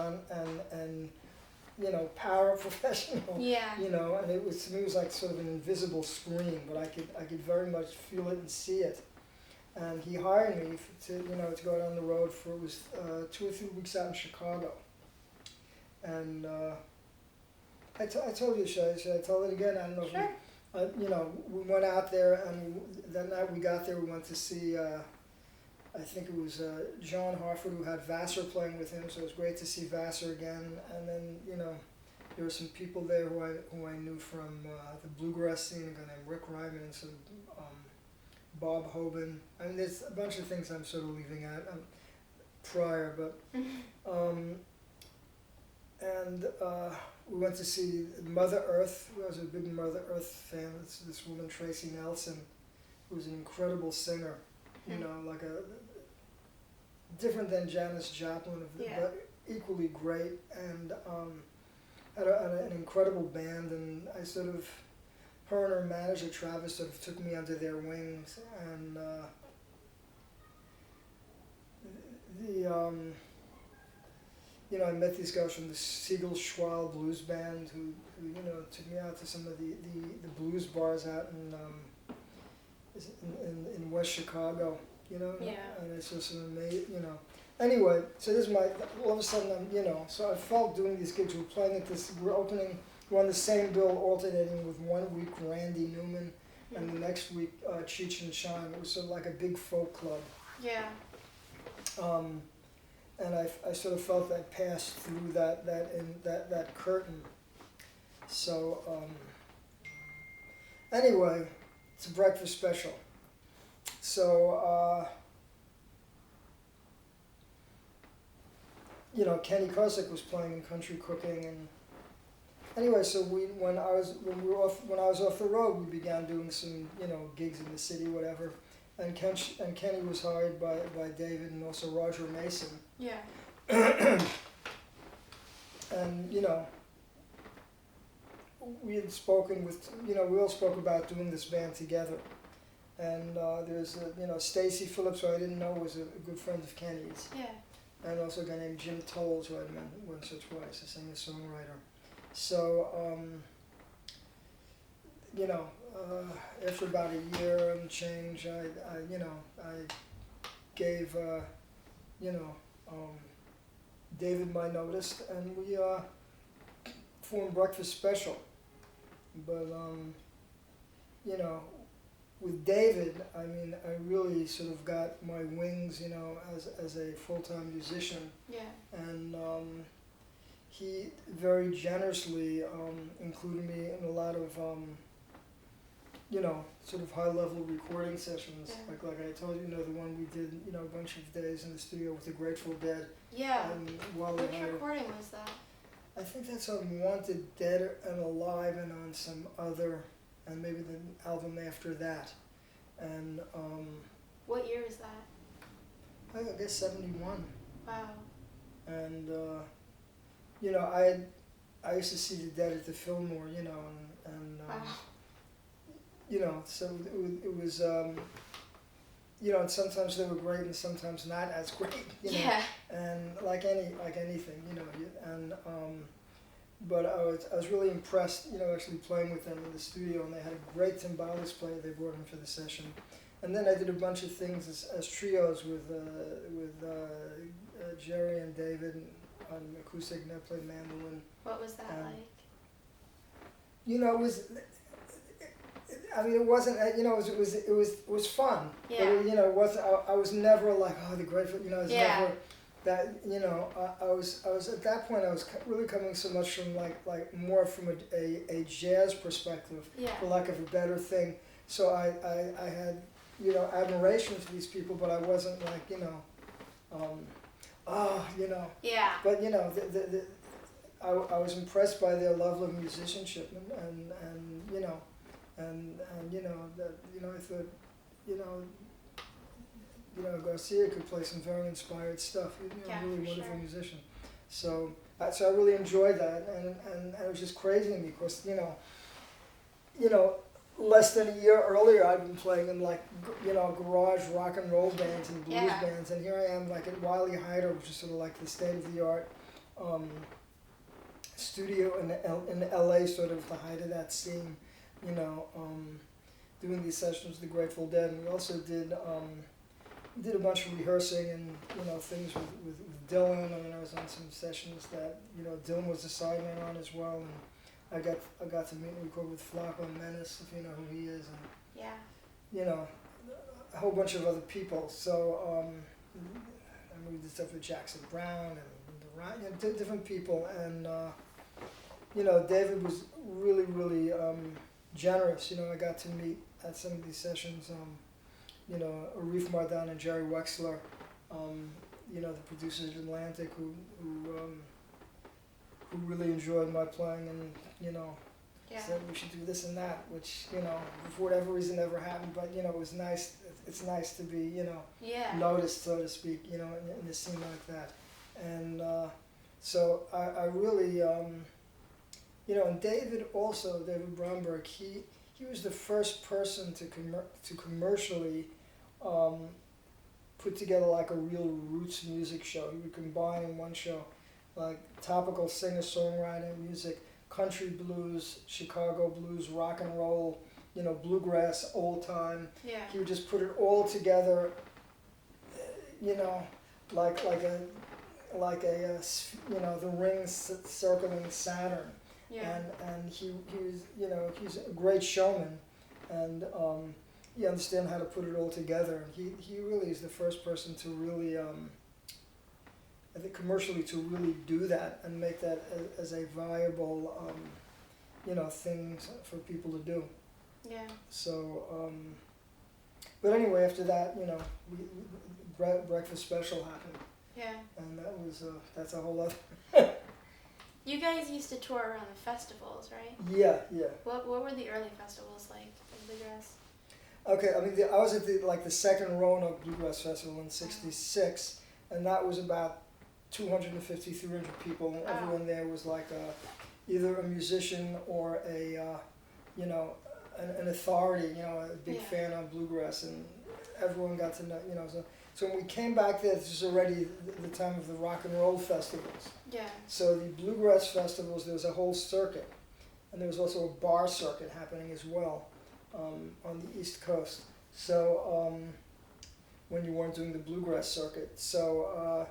paraprofessional. Yeah. And it was, to me, it was like sort of an invisible screen, but I could very much feel it and see it. And he hired me to go out on the road for, it was 2 or 3 weeks out in Chicago. And I told you, should I tell it again? I don't know. Sure. We went out there, and that night we got there, we went to see, I think it was John Harford, who had Vassar playing with him, so it was great to see Vassar again. And then, there were some people there who I knew from the bluegrass scene, a guy named Rick Ryman, and some Bob Hoban. I mean, there's a bunch of things I'm sort of leaving out. prior, but and we went to see Mother Earth. I was a big Mother Earth fan. It's this woman Tracy Nelson, who's an incredible singer. You know, like a different than Janis Joplin, but equally great, and had an incredible band. And I sort of, her and her manager Travis sort of took me under their wings, and you know, I met these guys from the Siegel Schwal Blues Band who you know, took me out to some of the blues bars out in West Chicago, you know, and it's just an amazing, you know. Anyway, so this is all of a sudden I'm, you know, so I felt doing these gigs, we're on the same bill, alternating with 1 week Randy Newman, and the next week Cheech and Chong. It was sort of like a big folk club. Yeah. And I sort of felt I passed through that curtain. So anyway, it's a breakfast special. So you know, Kenny Kosek was playing in Country Cooking, and anyway, so when I was off the road, we began doing some, you know, gigs in the city, whatever. And Kenny was hired by David and also Roger Mason. Yeah. And, you know, we had spoken with, you know, we all spoke about doing this band together. And there's, you know, Stacy Phillips, who I didn't know was a good friend of Kenny's. Yeah. And also a guy named Jim Tolles, who I'd met once or twice, a singer-songwriter. So, you know, after about a year and change, I gave, you know, David my notice, and we formed Breakfast Special. But, you know, with David, I mean, I really sort of got my wings, you know, as a full-time musician. Yeah. And he very generously included me in a lot of, you know, sort of high-level recording sessions. Yeah. Like I told you, you know, the one we did, you know, a bunch of days in the studio with the Grateful Dead. Yeah. Which recording was that? I think that's on Wanted, Dead and Alive, and on some other, and maybe the album after that. And what year is that? I guess 71. Wow. And you know, I used to see the Dead at the Fillmore, you know, and wow. You know, so it was you know, and sometimes they were great and sometimes not as great, you know. Yeah. And like anything, you know, and but I was really impressed, you know, actually playing with them in the studio, and they had a great timbales player they brought in for the session. And then I did a bunch of things as trios with Jerry and David on acoustic, and I played mandolin. What was that like? You know, it was. I mean, it wasn't. You know, it was fun. Yeah. But you know, it wasn't. I was never like, oh, the Grateful. You know, I was never that. You know, I was at that point. I was really coming so much from like more from a jazz perspective, for lack of a better thing. So I had, you know, admiration for these people, but I wasn't like, you know, you know. Yeah. But you know, I was impressed by their level of musicianship, and you know. And you know that, you know, I thought, you know Garcia could play some very inspired stuff. You know, really wonderful musician. So I really enjoyed that, and it was just crazy to me because you know, less than a year earlier I'd been playing in like, you know, garage rock and roll bands and blues bands, and here I am like at Wiley Hyder, which is sort of like the state of the art studio in LA, sort of the height of that scene. You know, doing these sessions with the Grateful Dead, and we also did a bunch of rehearsing and, you know, things with Dylan. I mean, I was on some sessions that, you know, Dylan was a sideman on as well, and I got to meet and record with Flacco Menace, if you know who he is, and you know, a whole bunch of other people. So I mean, we did stuff with Jackson Brown and you know, different people, and you know, David was really generous. You know, I got to meet at some of these sessions, you know, Arif Mardan and Jerry Wexler, you know, the producers at Atlantic who really enjoyed my playing and, you know, Yeah. said we should do this and that, which, you know, for whatever reason never happened, but, you know, it was nice. It's nice to be, you know, Yeah. noticed, so to speak, you know, in a scene like that. And so I really, you know, and David Bromberg, he was the first person to commercially put together like a real roots music show. He would combine in one show like topical singer-songwriting music, country blues, Chicago blues, rock and roll, you know, bluegrass, old time. Yeah. He would just put it all together, you know, like a you know, the rings circling Saturn. Yeah. And he was, you know, he's a great showman, and he understands how to put it all together. He really is the first person to really, I think, commercially to really do that and make that as a viable, you know, thing for people to do. Yeah. So, but anyway, after that, you know, breakfast special happened, Yeah. and that's a whole other. You guys used to tour around the festivals, right? Yeah. What were the early festivals like in bluegrass? Okay, I mean, I was at the second Roanoke Bluegrass Festival in '66, and that was about 250, 300 people, and everyone there was like either a musician or a, you know, an authority, you know, a big fan of bluegrass, and everyone got to know, you know. So when we came back there, this was already the time of the rock and roll festivals. Yeah. So the bluegrass festivals, there was a whole circuit, and there was also a bar circuit happening as well on the East Coast. So when you weren't doing the bluegrass circuit, so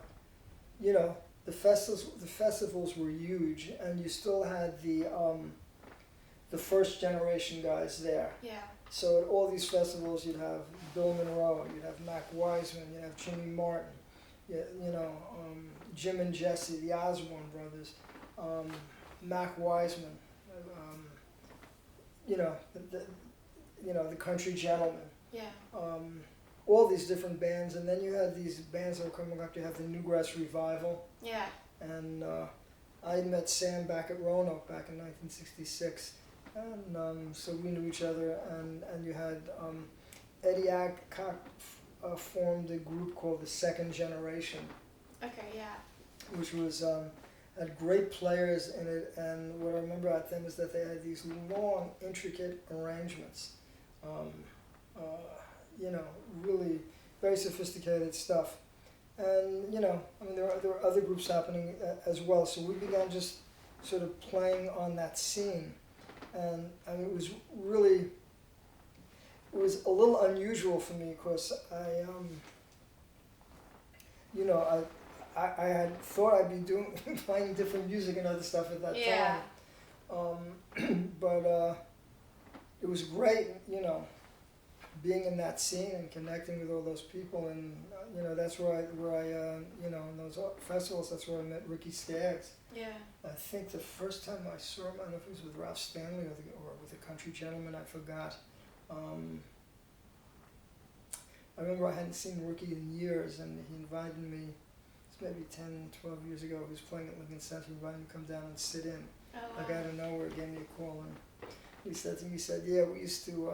you know, the festivals were huge, and you still had the first generation guys there. Yeah. So at all these festivals, you'd have Bill Monroe, you'd have Mac Wiseman, you'd have Jimmy Martin, you know, Jim and Jesse, the Osborne brothers, Mac Wiseman, you know, the Country Gentlemen. Yeah. All these different bands, and then you had these bands that were coming up. You have the Newgrass Revival. Yeah. And I had met Sam back at Roanoke back in 1966, and so we knew each other. And you had Eddie Adcock formed a group called the Second Generation. Okay. Yeah. Which was had great players in it, and what I remember about them is that they had these long, intricate arrangements. You know, really very sophisticated stuff. And, you know, I mean, there were other groups happening as well. So we began just sort of playing on that scene. And I mean, it was a little unusual for me because I, you know, I had thought I'd be playing different music and other stuff at that time. But it was great, you know, being in that scene and connecting with all those people, and you know, that's where I you know, in those festivals, that's where I met Ricky Skaggs. Yeah. I think the first time I saw him, I don't know if it was with Ralph Stanley or with the Country Gentlemen, I forgot. I remember I hadn't seen Ricky in years, and he invited me, it's maybe 10, 12 years ago, he was playing at Lincoln Center, he invited me to come down and sit in. Oh, wow. Like out of nowhere, gave me a call, and he said to me, he said, yeah, we used to,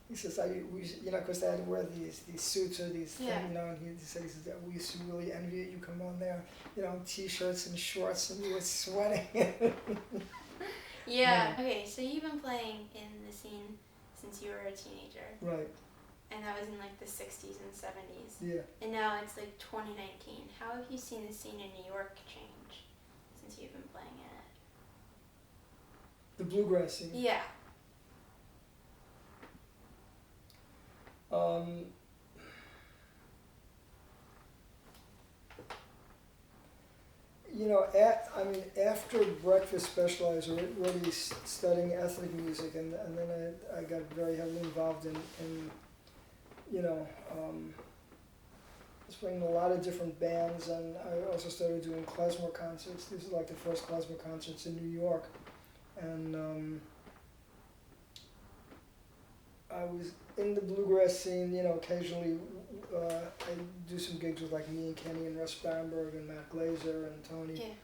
he says, you know, because they had to wear these suits or these things, you know, and he says, we used to really envy you. You come on there, you know, t-shirts and shorts, and you were sweating. Yeah. Okay, so you've been playing in the scene since you were a teenager. Right. And that was in like the 60s and 70s. Yeah. And now it's like 2019. How have you seen the scene in New York change since you've been playing in it? The bluegrass scene. Yeah. You know, after breakfast special, I was already studying ethnic music, and then I got very heavily involved in you know, I was playing in a lot of different bands, and I also started doing Klezmer concerts. These are like the first Klezmer concerts in New York, and I was in the bluegrass scene, you know, occasionally I do some gigs with like me and Kenny and Russ Bamberg and Mac Glazer and Tony. Yeah.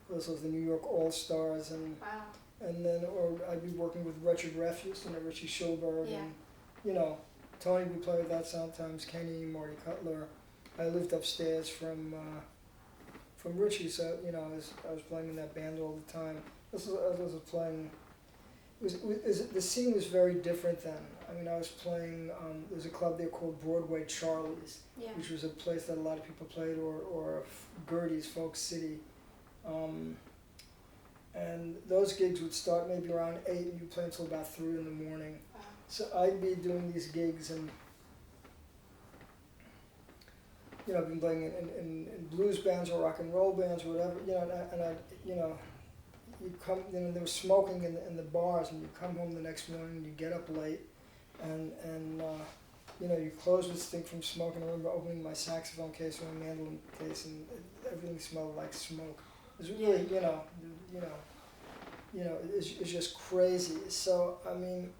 Those of the New York All-Stars Wow. and then, or I'd be working with Richard Refuse and Richie Schulberg Yeah. and, you know, Tony would play with that sometimes, Kenny, Marty Cutler. I lived upstairs from Richie, so, you know, I was playing in that band all the time. I was playing, the scene was very different then. I mean, I was playing, there's a club there called Broadway Charlie's, Yeah. which was a place that a lot of people played, or Gertie's Folk City. And those gigs would start maybe around 8 and you'd play until about 3 in the morning. Wow. So I'd be doing these gigs and, you know, I've been playing in blues bands or rock and roll bands or whatever, you know, and I, you know, you'd come, you know, there was smoking in the bars and you'd come home the next morning and you'd get up late and you know, your clothes would stink from smoke. And I remember opening my saxophone case or my mandolin case and everything smelled like smoke. It was really, you know, it's just crazy. So, I mean,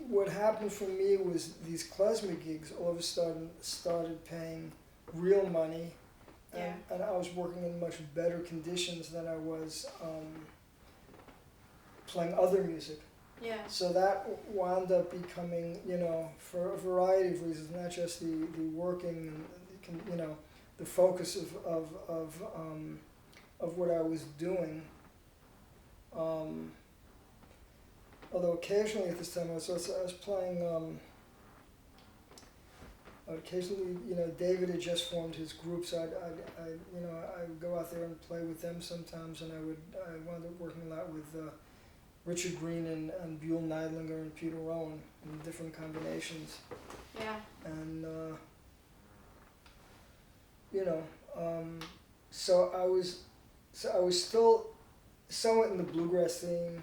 what happened for me was these Klezmer gigs all of a sudden started paying real money, and, Yeah. and I was working in much better conditions than I was playing other music. Yeah. So that wound up becoming, you know, for a variety of reasons, not just the working and, you know, the focus of what I was doing. Although occasionally at this time I was playing. Occasionally, you know, David had just formed his group, so I would go out there and play with them sometimes, and I wound up working a lot with Richard Green and Buell Neidlinger and Peter Rowan in different combinations. Yeah. And you know, so I was still somewhat in the bluegrass scene.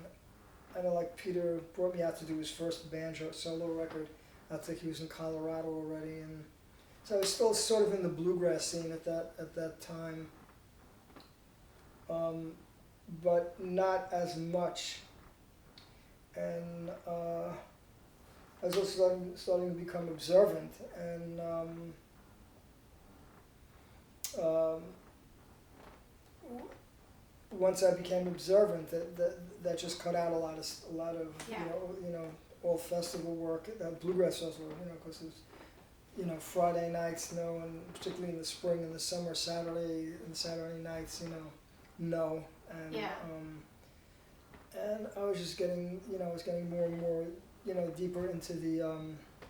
I know, like, Peter brought me out to do his first banjo solo record. I think he was in Colorado already, and so I was still sort of in the bluegrass scene at that time, but not as much. And I was also starting to become observant, and once I became observant, that just cut out a lot of Yeah. you know all festival work, bluegrass festival, you know, because it was, you know, Friday nights, no, and particularly in the spring and the summer, Saturday nights, you know, no, and Yeah. and I was just getting, you know, I was getting more and more, you know, deeper into the,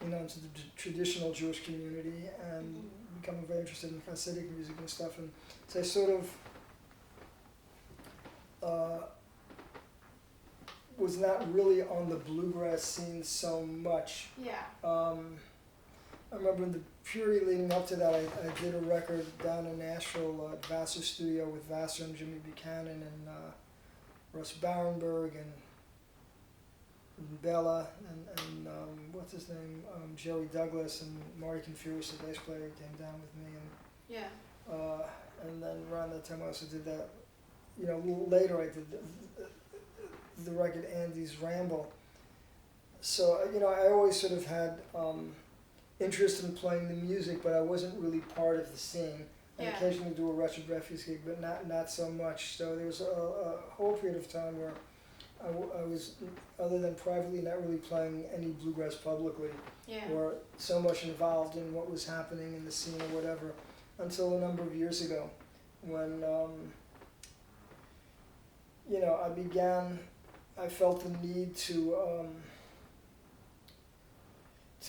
you know, into the traditional Jewish community and becoming very interested in Hasidic music and stuff, and so I sort of was not really on the bluegrass scene so much. Yeah. I remember in the period leading up to that, I did a record down in Nashville at Vassar Studio with Vassar and Jimmy Buchanan and Russ Barenberg and Bella and what's his name, Jerry Douglas and Marty Confused, the bass player, came down with me, and Yeah. and then around that time I also did that. You know, a little later I did the record Andy's Ramble. So, you know, I always sort of had interest in playing the music, but I wasn't really part of the scene. I Yeah. occasionally do a Wretched Refuse gig, but not so much. So there was a whole period of time where I was, other than privately, not really playing any bluegrass publicly, Yeah. or so much involved in what was happening in the scene or whatever, until a number of years ago, when you know, I felt the need to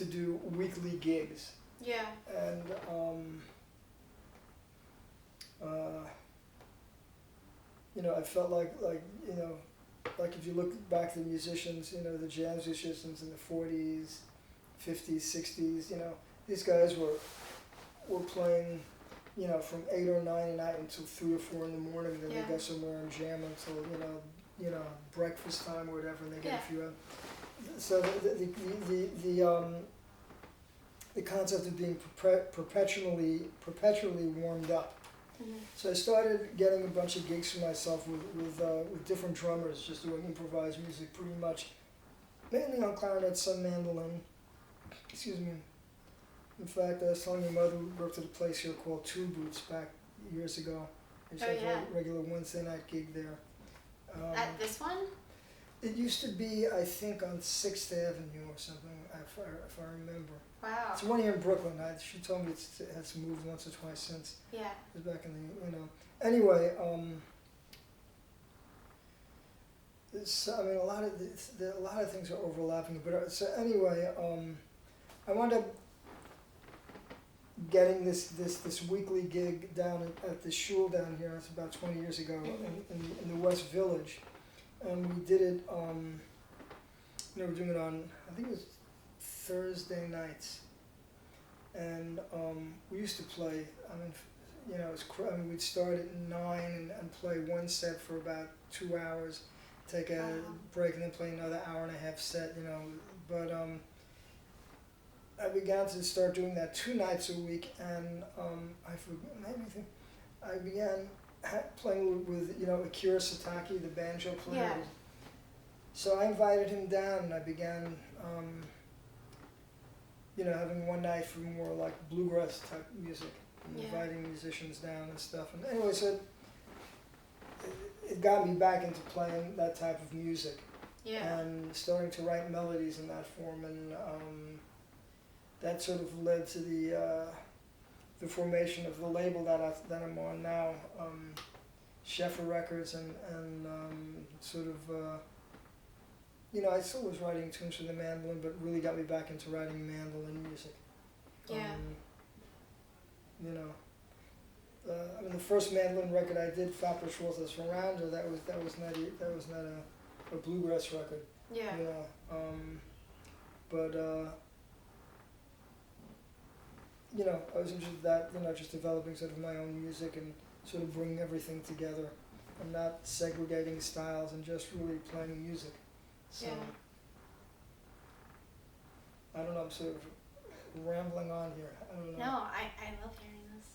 do weekly gigs, Yeah. and you know, I felt like you know, like if you look back at the musicians, you know, the jazz musicians in the 40s, 50s, 60s, you know, these guys were playing, you know, from 8 or 9 at night until 3 or 4 in the morning. Then Yeah. they go somewhere and jam until you know breakfast time or whatever, and they get Yeah. a few out. So the concept of being perpetually warmed up. Mhm. So I started getting a bunch of gigs for myself with different drummers, just doing improvised music pretty much mainly on clarinet, some mandolin. Excuse me. In fact, I was telling your mother we worked at a place here called Two Boots back years ago. I used to have a regular Wednesday night gig there. At this one? It used to be, I think, on 6th Avenue or something, if I remember. Wow. It's one here in Brooklyn. She told me it has moved once or twice since. Yeah. It was back in the, you know. Anyway, I mean, a lot of things are overlapping. But so anyway, I wound up getting this weekly gig down at the shul down here. It's about 20 years ago in the West Village, and we did it. We were doing it on, I think it was Thursday nights, and we used to play. I mean, you know, we'd start at 9 and play one set for about 2 hours, take a break, and then play another hour and a half set. You know, but I began to start doing that 2 nights a week, and I began playing with you know, Akira Satake, the banjo player. Yeah. So I invited him down, and I began, you know, having one night for more like bluegrass type music, and inviting musicians down and stuff. And anyway, so it got me back into playing that type of music, and starting to write melodies in that form, and that sort of led to the formation of the label that I'm on now, Sheffer Records, and sort of. You know, I still was writing tunes for the mandolin, but really got me back into writing mandolin music. Yeah. You know, I mean, the first mandolin record I did, Fapper Schwartz's Veranda, that was not a bluegrass record. Yeah. You know, but you know, I was interested in that. You know, just developing sort of my own music and sort of bringing everything together, and not segregating styles, and just really playing music. So, I don't know, I'm sort of rambling on here. I don't know. No, I love hearing this.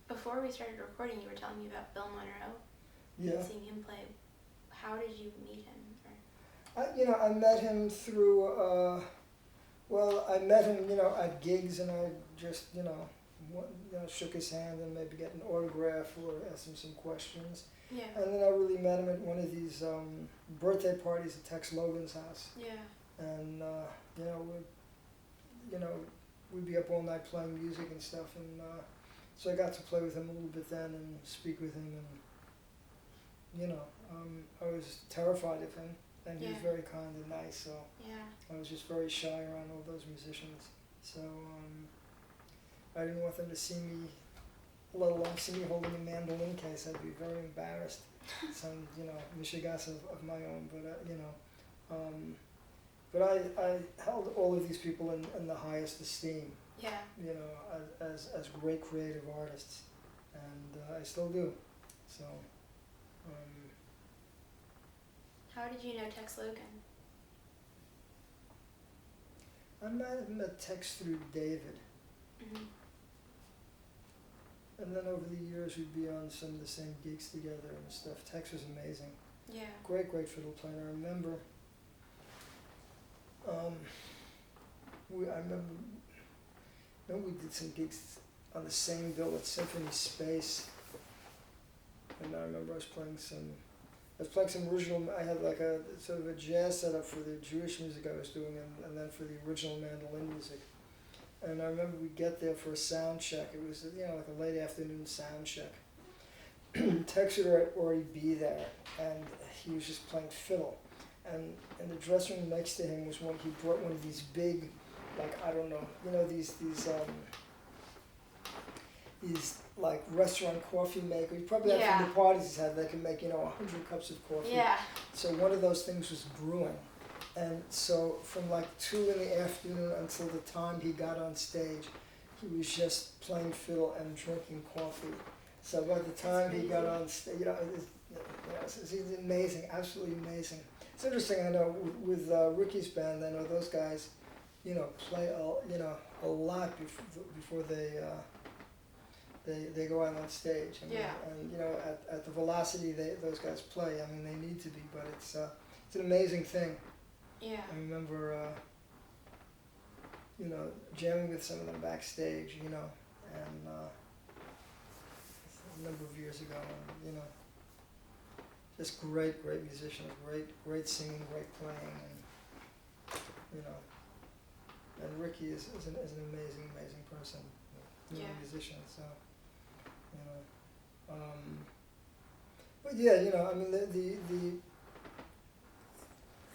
Before we started recording, you were telling me about Bill Monroe. Yeah. Seeing him play. How did you meet him? You know, I met him through, I met him, you know, at gigs, and I just, you know, shook his hand and maybe get an autograph or ask him some questions. Yeah. And then I really met him at one of these birthday parties at Tex Logan's house. Yeah. And we'd be up all night playing music and stuff, and so I got to play with him a little bit then and speak with him, and you know, I was terrified of him, and he was very kind and nice. So I was just very shy around all those musicians. So I didn't want them to see me. Let alone see me holding a mandolin case. I'd be very embarrassed. Some, you know, mishigas of my own, but you know, but I held all of these people in the highest esteem. Yeah. You know, as great creative artists, and I still do. So. How did you know Tex Logan? I might have met Tex through David. Mm-hmm. And then over the years, we'd be on some of the same gigs together and stuff. Tex was amazing. Yeah. Great fiddle player. I remember. I remember we did some gigs on the same bill at Symphony Space, and I remember I was playing some original. I had like a sort of a jazz setup for the Jewish music I was doing, and then for the original mandolin music. And I remember we'd get there for a sound check. It was, you know, like a late afternoon sound check. Tex would already be there, and he was just playing fiddle. And in the dressing room next to him was he brought one of these big, like, I don't know, you know, these like restaurant coffee makers. You probably have from the parties he's had, they can make, you know, 100 cups of coffee. Yeah. So one of those things was brewing. And so from like 2 in the afternoon until the time he got on stage, he was just playing fiddle and drinking coffee. So by the time he got on stage, you know, it's amazing, absolutely amazing. It's interesting, I know, with Ricky's band, I know those guys, you know, play a lot before they go out on stage. I mean, and you know, at the velocity those guys play, I mean, they need to be, but it's an amazing thing. Yeah. I remember, jamming with some of them backstage, and a number of years ago, and just great musicians, great singing, great playing, and Ricky is an amazing person, musician. So, but yeah, I mean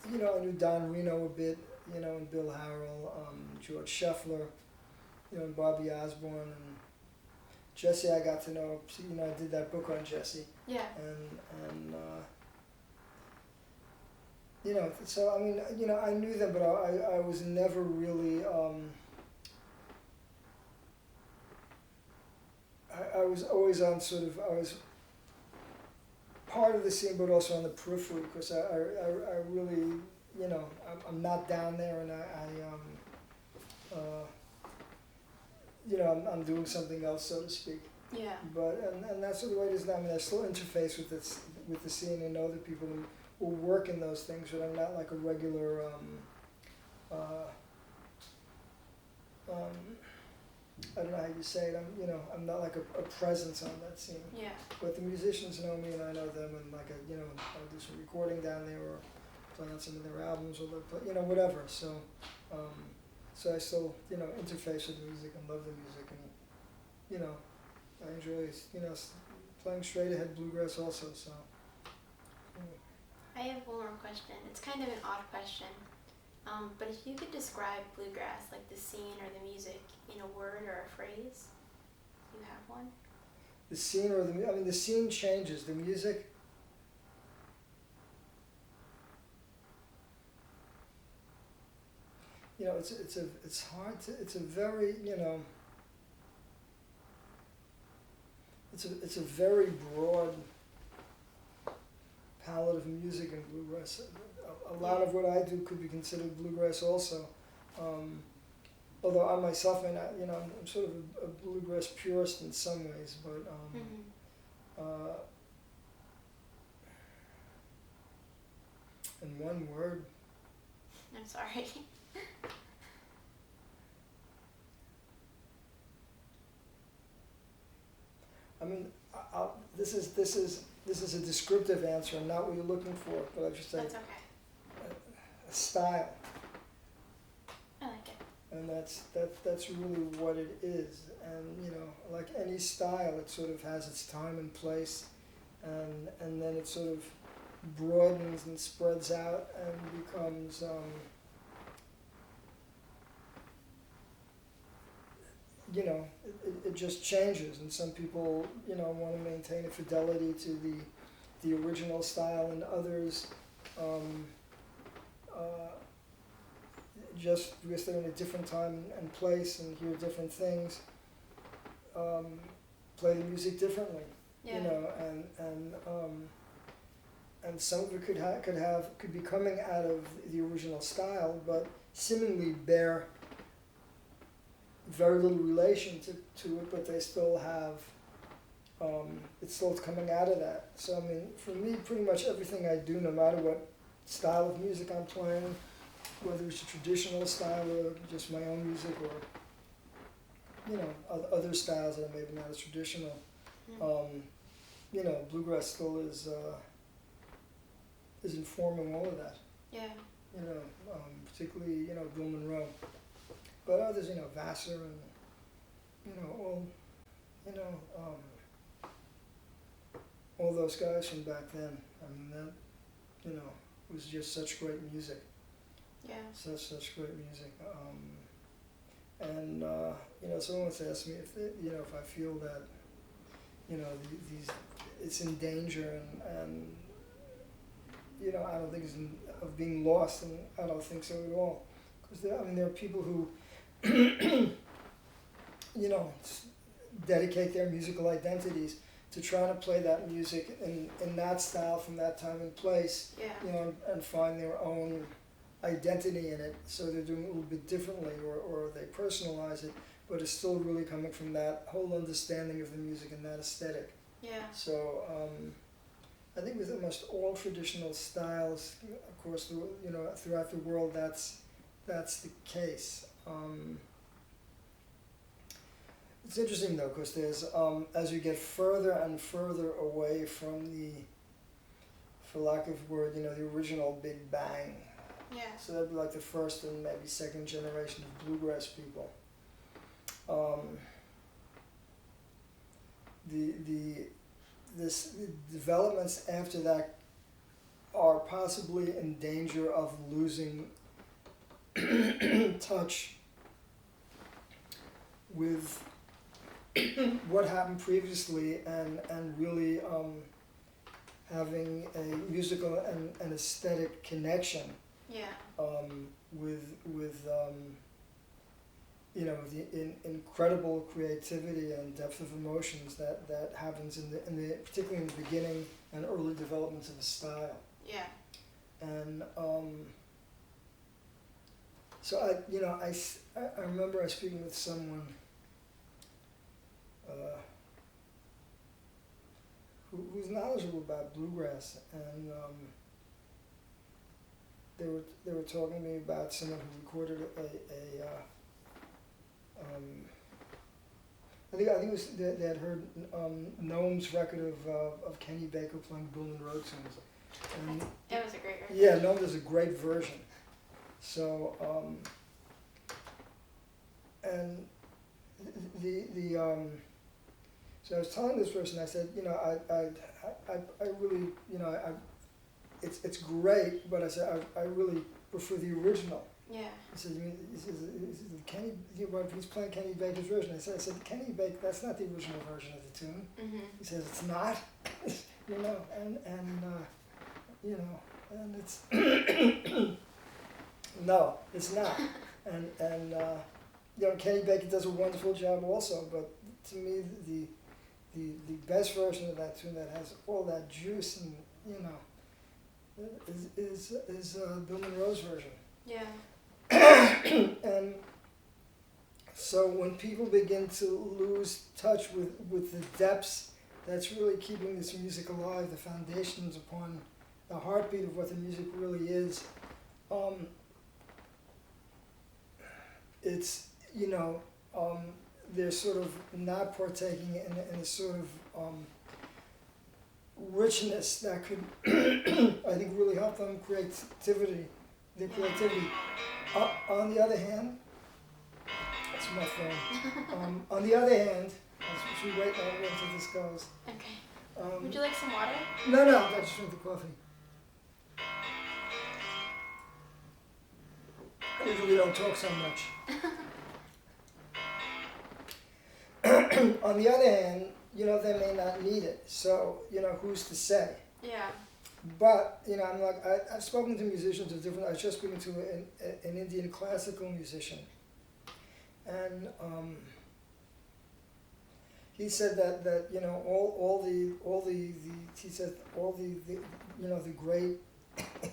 I knew Don Reno a bit, and Bill Harrell, George Scheffler, and Bobby Osborne, and Jesse I got to know. I did that book on Jesse. Yeah. And so I mean, I knew them, but I was never really. I was always on I was part of the scene, but also on the periphery, because I really, I'm not down there, and I'm doing something else, so to speak. Yeah. But and that's the way it is now. I mean, I still interface with the scene and know the people who work in those things, but I'm not like a regular. I don't know how you say it. I'm not like a presence on that scene. Yeah. But the musicians know me, and I know them, and I'll do some recording down there, or play on some of their albums, or whatever. So, so I still interface with the music and love the music, and I enjoy playing straight ahead bluegrass also. So. I have one more question. It's kind of an odd question. But if you could describe bluegrass, like the scene or the music, in a word or a phrase, do you have one? The scene the scene changes. The music, it's hard to, it's a very, it's a very broad palette of music in bluegrass. A lot of what I do could be considered bluegrass also. Although I myself may not, I'm sort of a bluegrass purist in some ways, but in one word. I'm sorry. I mean, this is a descriptive answer and not what you're looking for, but I just say That's okay. A style. I like it. And that's really what it is. And like any style, it sort of has its time and place, and then it sort of broadens and spreads out and becomes it just changes. And some people want to maintain a fidelity to the original style, and others just because they're in a different time and place and hear different things, play the music differently. Yeah. And some of it could be coming out of the original style, but seemingly bear very little relation to it, but they still have, it's still coming out of that. So I mean, for me, pretty much everything I do, no matter what style of music I'm playing, whether it's a traditional style or just my own music, or other styles that are maybe not as traditional, bluegrass still is informing all of that. Yeah. Particularly Bill Monroe, but others, Vassar and all those guys from back then. I mean that was just such great music. Yeah. Such great music. Someone once asked me if I feel that these it's in danger and I don't think it's of being lost, and I don't think so at all. Because there are people who dedicate their musical identities to trying to play that music in that style from that time and place. Yeah. And find their own identity in it. So they're doing it a little bit differently, or they personalize it, but it's still really coming from that whole understanding of the music and that aesthetic. Yeah. So I think with almost all traditional styles, of course, throughout the world, that's the case. It's interesting though, because there's as you get further and further away from the, for lack of a word, the original Big Bang. Yeah. So that'd be like the first and maybe second generation of bluegrass people. The developments after that are possibly in danger of losing touch with what happened previously and really having a musical and aesthetic connection. Yeah. With the incredible creativity and depth of emotions that happens in the particularly in the beginning and early developments of a style. Yeah. And so I remember I was speaking with someone who's knowledgeable about bluegrass, and they were talking to me about someone who recorded I think it was they had heard Noam's record of Kenny Baker playing Bill Monroe tunes. And it was a great record. yeah, Noam does a great version. So and so I was telling this person, I said, I really, it's great, but I said I really prefer the original. Yeah. He said, Kenny, he's playing Kenny Baker's version. I said, Kenny Baker, that's not the original version of the tune. Mm-hmm. He says, it's not, and it's, no, it's not. And Kenny Baker does a wonderful job also, but to me, the best version of that tune that has all that juice and, is Bill Monroe's version. Yeah. And so when people begin to lose touch with the depths that's really keeping this music alive, the foundations upon the heartbeat of what the music really is, it's, they're sort of not partaking in a sort of richness that could, I think, really help them creativity. On the other hand, that's my phone. On the other hand, should we wait until this goes? Okay. Would you like some water? No, I just drink the coffee. I usually don't talk so much. On the other hand, they may not need it. So, who's to say? Yeah. But, I'm like, I've spoken to musicians of different, I was just speaking to an Indian classical musician. And he said that all the great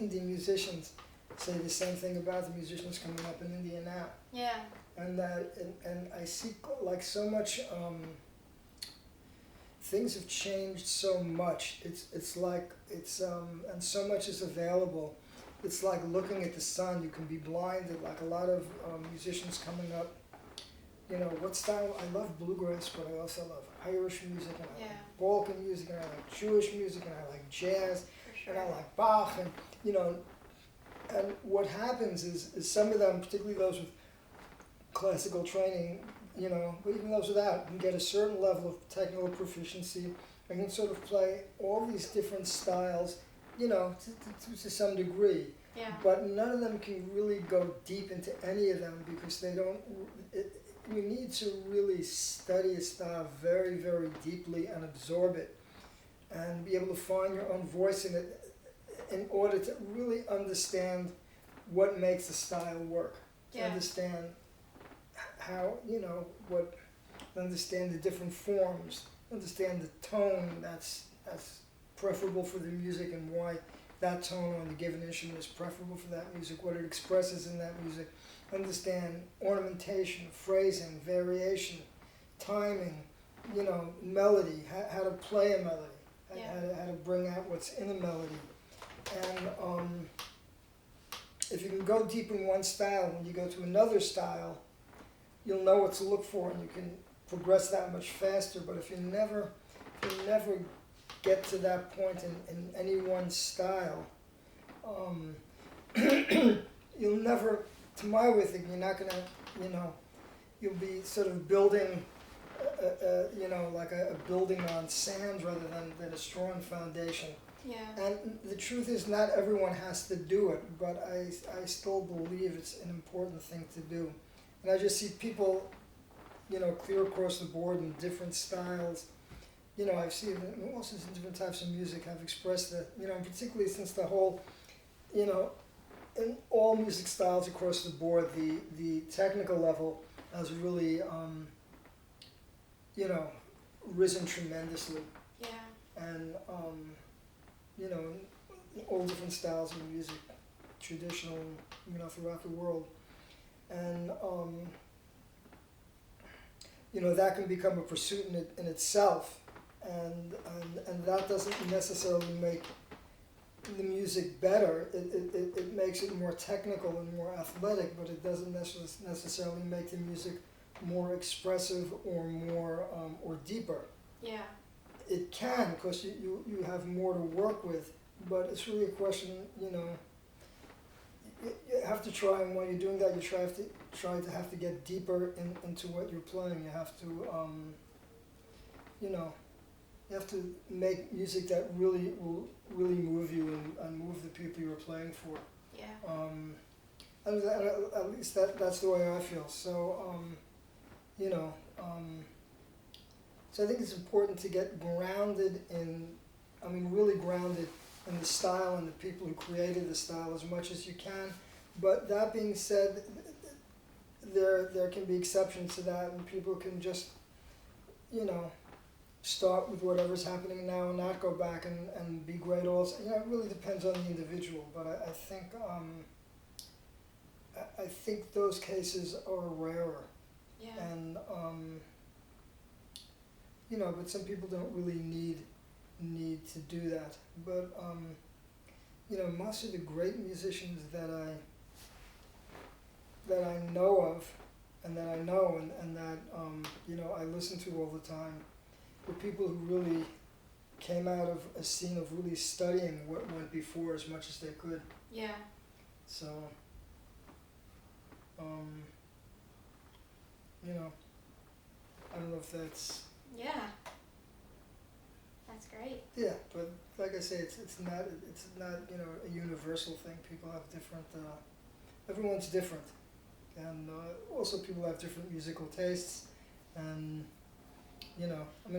Indian musicians say the same thing about the musicians coming up in India now. Yeah. And I see like so much, things have changed so much. It's like and so much is available. It's like looking at the sun. You can be blinded. Like a lot of musicians coming up. What style? I love bluegrass, but I also love Irish music, and I like Balkan music, and I like Jewish music, and I like jazz, and I like Bach, and and what happens is some of them, particularly those with classical training, but even those without, can get a certain level of technical proficiency and can sort of play all these different styles, to some degree. Yeah. But none of them can really go deep into any of them because they don't. You need to really study a style very, very deeply and absorb it, and be able to find your own voice in it, in order to really understand what makes the style work. To understand how, understand the different forms, understand the tone that's preferable for the music and why that tone on the given instrument is preferable for that music, what it expresses in that music, understand ornamentation, phrasing, variation, timing, melody, how to play a melody, how to bring out what's in a melody. And if you can go deep in one style, when you go to another style, you'll know what to look for, and you can progress that much faster. But if you never get to that point in any one style, you'll never, to my way of thinking, you're not gonna, you'll be sort of building, like a building on sand rather than a strong foundation. Yeah. And the truth is, not everyone has to do it, but I still believe it's an important thing to do. And I just see people, clear across the board in different styles. I've seen all sorts of different types of music have expressed that, and particularly since the whole, in all music styles across the board, the technical level has really, risen tremendously. Yeah. And, all different styles of music, traditional, throughout the world. And, that can become a pursuit in itself. And that doesn't necessarily make the music better. It makes it more technical and more athletic, but it doesn't necessarily make the music more expressive or more or deeper. Yeah. It can, because you have more to work with, but it's really a question, you have to try, and while you're doing that, you have to get deeper into what you're playing. You have to, you have to make music that really will really move you and move the people you're playing for. Yeah. At least that's the way I feel. So, so I think it's important to get grounded really grounded in the style and the people who created the style as much as you can. But that being said, there can be exceptions to that, and people can just, start with whatever's happening now and not go back and be great also. It really depends on the individual, but I think those cases are rarer. Yeah. And, but some people don't really need to do that. But, most of the great musicians that I know of, and that I know, and that, I listen to all the time, were people who really came out of a scene of really studying what went before as much as they could. Yeah. So, I don't know if that's... Yeah. That's great. Yeah, but like I say, it's not a universal thing. People have different, everyone's different. And also people have different musical tastes, and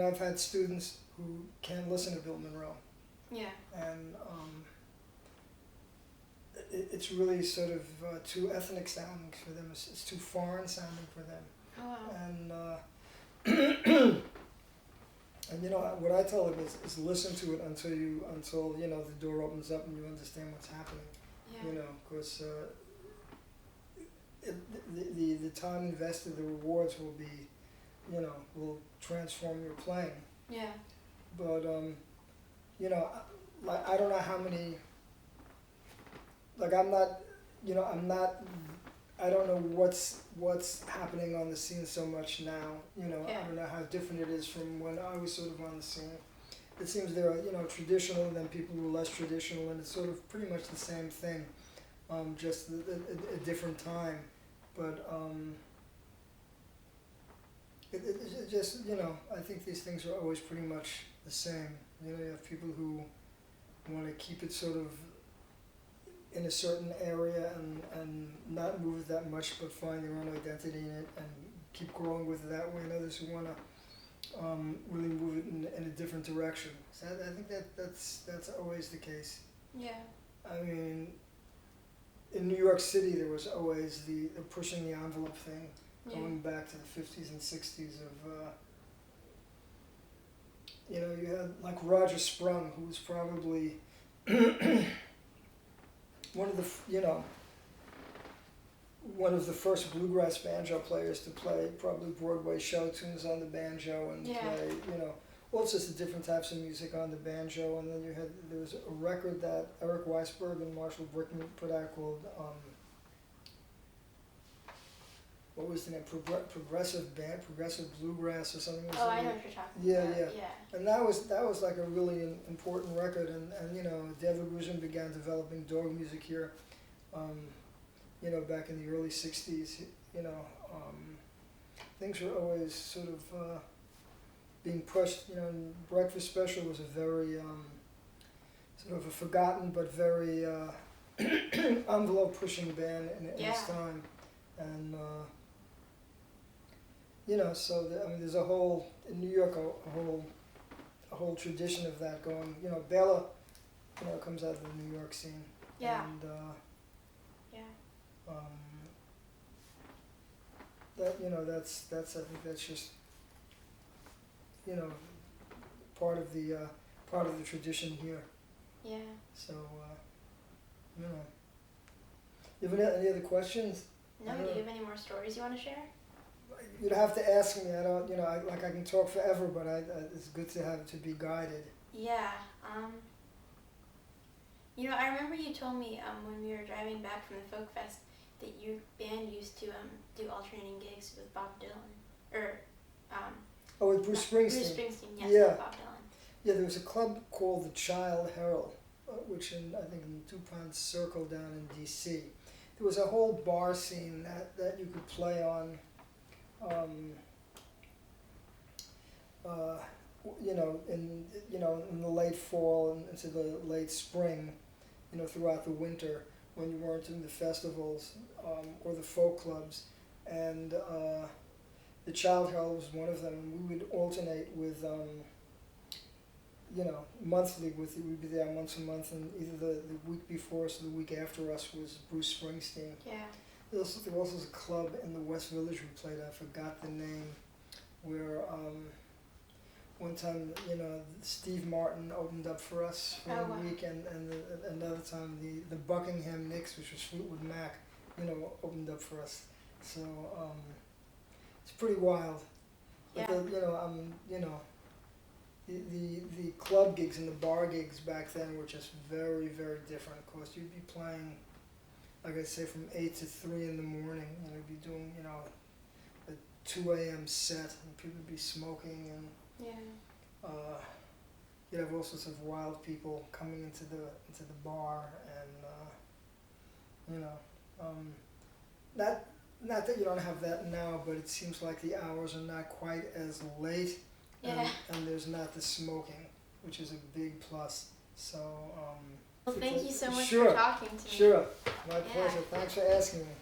I've had students who can't listen to Bill Monroe. Yeah. And it's really sort of too ethnic sounding for them. It's too foreign sounding for them. Oh, wow. And and what I tell them is listen to it until the door opens up and you understand what's happening. Yeah. Because the time invested, the rewards will be, will transform your playing. Yeah. But I don't know how many. I don't know what's happening on the scene so much now. Yeah. I don't know how different it is from when I was sort of on the scene. It seems there are traditional and then people who are less traditional, and it's sort of pretty much the same thing, just a different time. But it just I think these things are always pretty much the same. You have people who want to keep it sort of in a certain area and not move it that much, but find their own identity in it and keep growing with it that way, and others who want to really move it in a different direction. So I think that's always the case. Yeah. I mean, in New York City, there was always the pushing the envelope thing, going back to the 50s and 60s of, you had like Roger Sprung, who was probably one of the first bluegrass banjo players to play probably Broadway show tunes on the banjo and play, all sorts of different types of music on the banjo, and then there was a record that Eric Weisberg and Marshall Brickman put out called what was the name? Progressive bluegrass or something. Oh, I know what you're talking Yeah, about. yeah. And that was like a really important record, and you know, David Grisman began developing dog music here, you know, back in the early '60s. You know, things were always sort of being pushed. You know, and Breakfast Special was a very sort of a forgotten but very envelope pushing band in its time, and. You know, so I mean, there's a whole in New York a whole tradition of that going. You know, Bella, you know, comes out of the New York scene. Yeah. And yeah. That you know that's I think that's just you know part of the tradition here. Yeah. So you know, you have any other questions? No. Do you have any more stories you want to share? You'd have to ask me. I don't, you know, I can talk forever, but it's good to be guided. Yeah. You know, I remember you told me when we were driving back from the Folk Fest that your band used to do alternating gigs with Bob Dylan, or oh, with Bruce Springsteen. Bruce Springsteen, yes, Yeah. not Bob Dylan. Yeah, there was a club called the Child Herald, which I think in DuPont Circle down in D.C. There was a whole bar scene that you could play on. You know, in the late fall and into the late spring, you know, throughout the winter when you weren't in the festivals or the folk clubs, and the Child Herald was one of them. And we would alternate with, you know, monthly. We'd be there once a month, and either the week before us or the week after us was Bruce Springsteen. Yeah. There also was a club in the West Village we played at, I forgot the name, where one time, you know, Steve Martin opened up for us for a week, and another time the Buckingham Knicks, which was Fleetwood Mac, you know, opened up for us. So it's pretty wild. Yeah. But you know, the club gigs and the bar gigs back then were just very, very different. Of course, you'd be playing, like I say, from 8 to 3 in the morning, and you'd be doing, you know, a 2 a.m. set, and people would be smoking, and you'd have all sorts of wild people coming into the bar, and you know, not that you don't have that now, but it seems like the hours are not quite as late, and there's not the smoking, which is a big plus. So. Well, thank you so much Sure. for talking to me. Sure, my pleasure. Thanks for asking me.